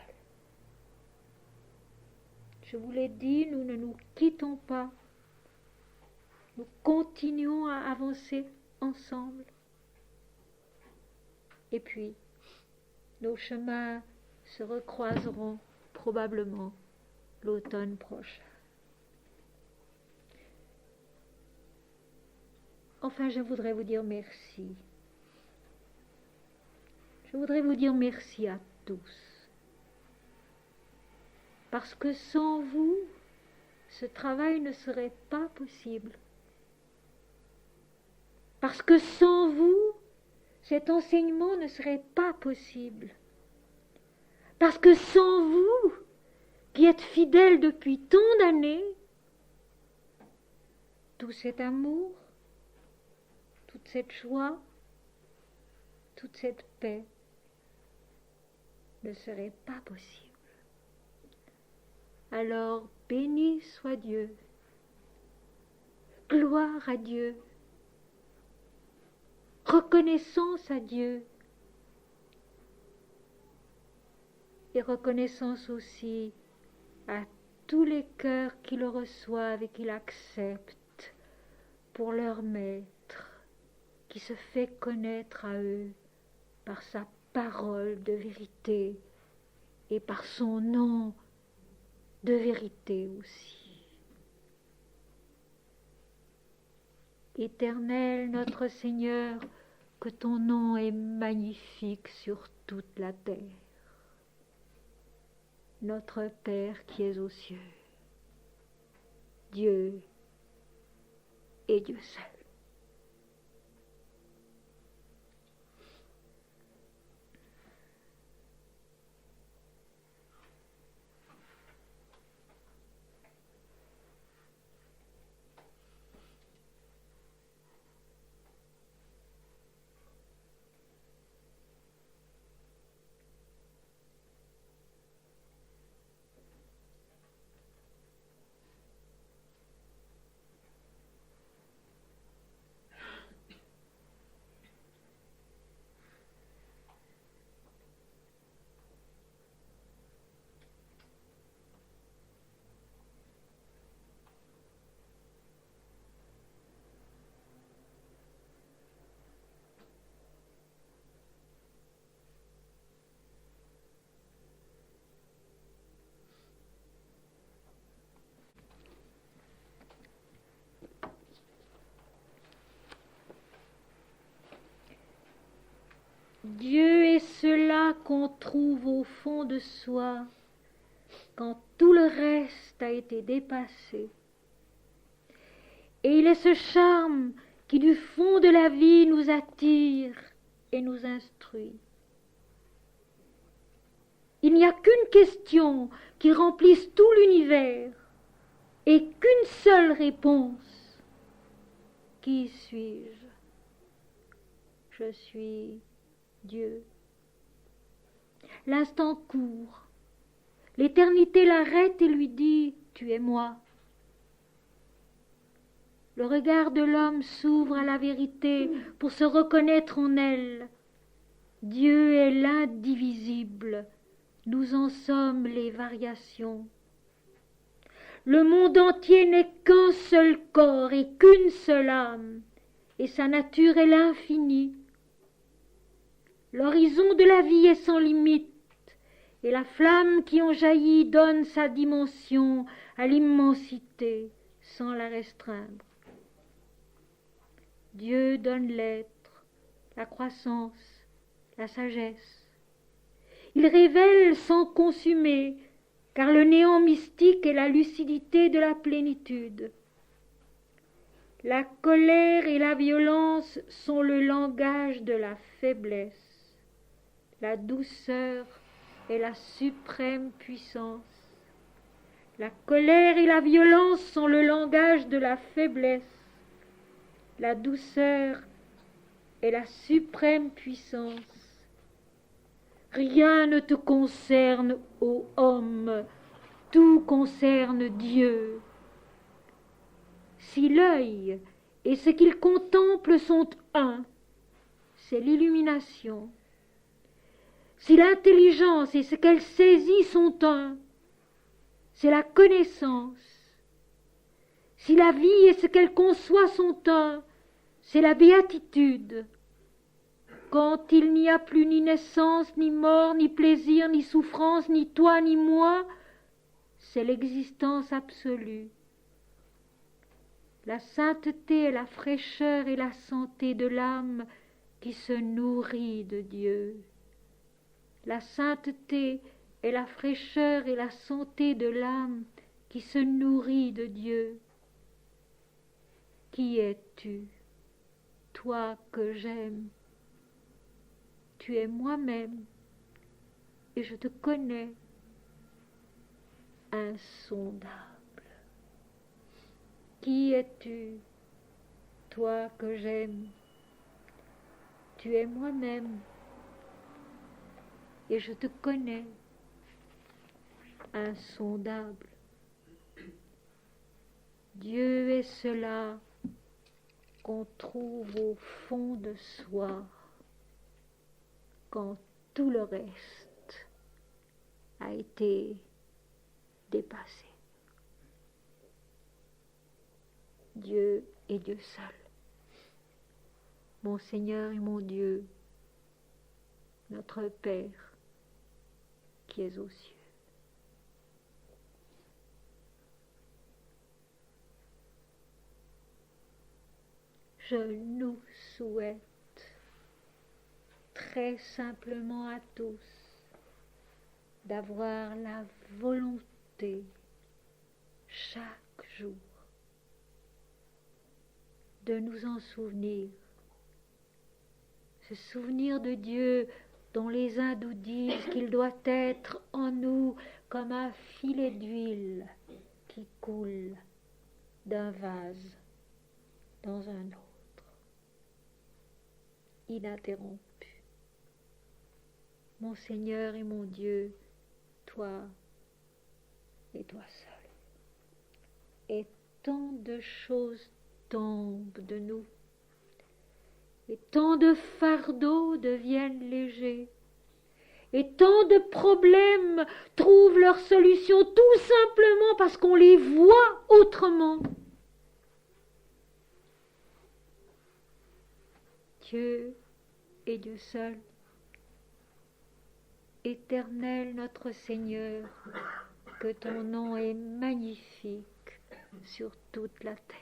Je vous l'ai dit, nous ne nous quittons pas. Nous continuons à avancer ensemble. Et puis, nos chemins se recroiseront probablement l'automne prochain. Enfin, je voudrais vous dire merci. Je voudrais vous dire merci à tous. Parce que sans vous, ce travail ne serait pas possible. Parce que sans vous, cet enseignement ne serait pas possible. Parce que sans vous, qui êtes fidèles depuis tant d'années, tout cet amour, toute cette joie, toute cette paix ne serait pas possible. Alors, béni soit Dieu, gloire à Dieu, reconnaissance à Dieu, et reconnaissance aussi à tous les cœurs qui le reçoivent et qui l'acceptent pour leur maître, qui se fait connaître à eux par sa parole de vérité et par son nom de vérité aussi. Éternel notre Seigneur, que ton nom est magnifique sur toute la terre. notre Père qui es aux cieux, Dieu et Dieu seul. Dieu est cela qu'on trouve au fond de soi, quand tout le reste a été dépassé. Et il est ce charme qui du fond de la vie nous attire et nous instruit. Il n'y a qu'une question qui remplisse tout l'univers et qu'une seule réponse. Qui suis-je? Je suis Dieu. L'instant court. L'éternité l'arrête et lui dit « Tu es moi ». Le regard de l'homme s'ouvre à la vérité pour se reconnaître en elle. Dieu est l'indivisible, nous en sommes les variations. Le monde entier n'est qu'un seul corps et qu'une seule âme, et sa nature est l'infini. L'horizon de la vie est sans limite, et la flamme qui en jaillit donne sa dimension à l'immensité sans la restreindre. Dieu donne l'être, la croissance, la sagesse. Il révèle sans consumer, car le néant mystique est la lucidité de la plénitude. La colère et la violence sont le langage de la faiblesse. La douceur est la suprême puissance. La colère et la violence sont le langage de la faiblesse. La douceur est la suprême puissance. Rien ne te concerne, ô homme, tout concerne Dieu. Si l'œil et ce qu'il contemple sont un, c'est l'illumination. Si l'intelligence et ce qu'elle saisit sont un, c'est la connaissance. Si la vie et ce qu'elle conçoit sont un, c'est la béatitude. Quand il n'y a plus ni naissance, ni mort, ni plaisir, ni souffrance, ni toi, ni moi, c'est l'existence absolue. La sainteté est la fraîcheur et la santé de l'âme qui se nourrit de Dieu. La sainteté est la fraîcheur et la santé de l'âme qui se nourrit de Dieu. Qui es-tu, toi que j'aime? Tu es moi-même et je te connais, insondable. Qui es-tu, toi que j'aime? Tu es moi-même et je te connais, insondable. Dieu est cela qu'on trouve au fond de soi quand tout le reste a été dépassé. Dieu est Dieu seul. Mon Seigneur et mon Dieu, notre Père qui es aux cieux. Je nous souhaite très simplement à tous d'avoir la volonté chaque jour de nous en souvenir. Ce souvenir de Dieu dont les hindous disent qu'il doit être en nous comme un filet d'huile qui coule d'un vase dans un autre, ininterrompu. Mon Seigneur et mon Dieu, toi et toi seul. Et tant de choses tombent de nous, et tant de fardeaux deviennent légers, et tant de problèmes trouvent leur solution tout simplement parce qu'on les voit autrement. Dieu et Dieu seul, Éternel notre Seigneur, que ton nom est magnifique sur toute la terre.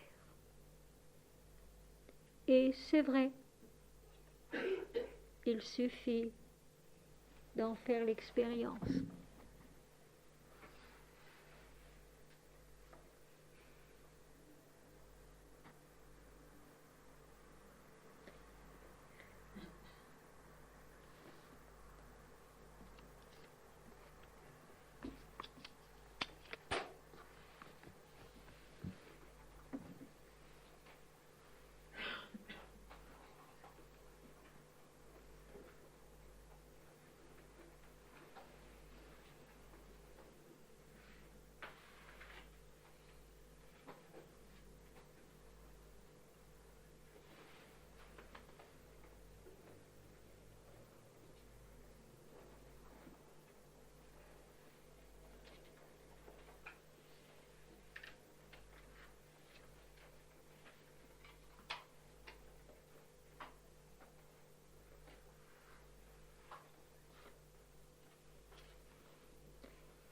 Et c'est vrai, il suffit d'en faire l'expérience.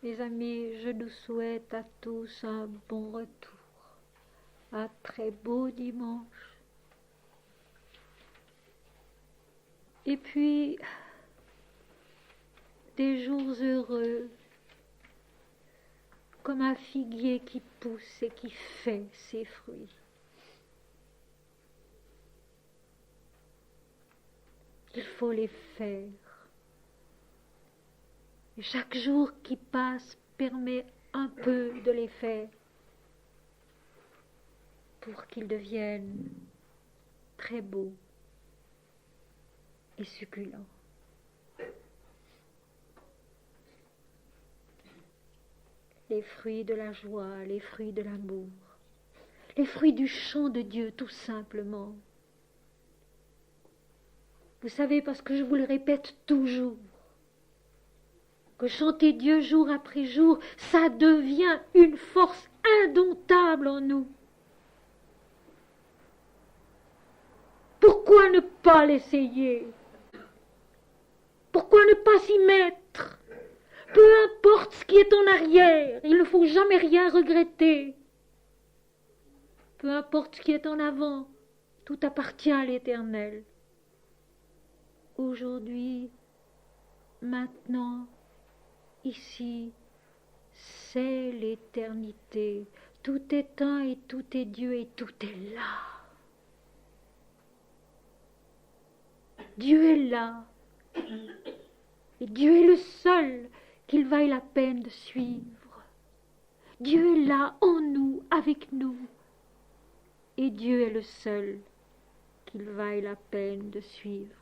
Mes amis, je nous souhaite à tous un bon retour, un très beau dimanche. Et puis, des jours heureux, comme un figuier qui pousse et qui fait ses fruits. Il faut les faire. Et chaque jour qui passe permet un peu de les faire pour qu'ils deviennent très beaux et succulents. Les fruits de la joie, les fruits de l'amour, les fruits du chant de Dieu tout simplement. Vous savez, parce que je vous le répète toujours, que chanter Dieu jour après jour, ça devient une force indomptable en nous. Pourquoi ne pas l'essayer? Pourquoi ne pas s'y mettre? Peu importe ce qui est en arrière, il ne faut jamais rien regretter. Peu importe ce qui est en avant, tout appartient à l'Éternel. Aujourd'hui, maintenant, ici, c'est l'éternité. Tout est un et tout est Dieu et tout est là. Dieu est là. Et Dieu est le seul qu'il vaille la peine de suivre. Dieu est là en nous, avec nous. Et Dieu est le seul qu'il vaille la peine de suivre.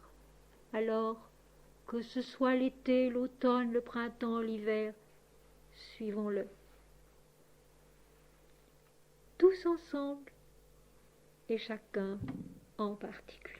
Alors, que ce soit l'été, l'automne, le printemps, l'hiver, suivons-le. Tous ensemble et chacun en particulier.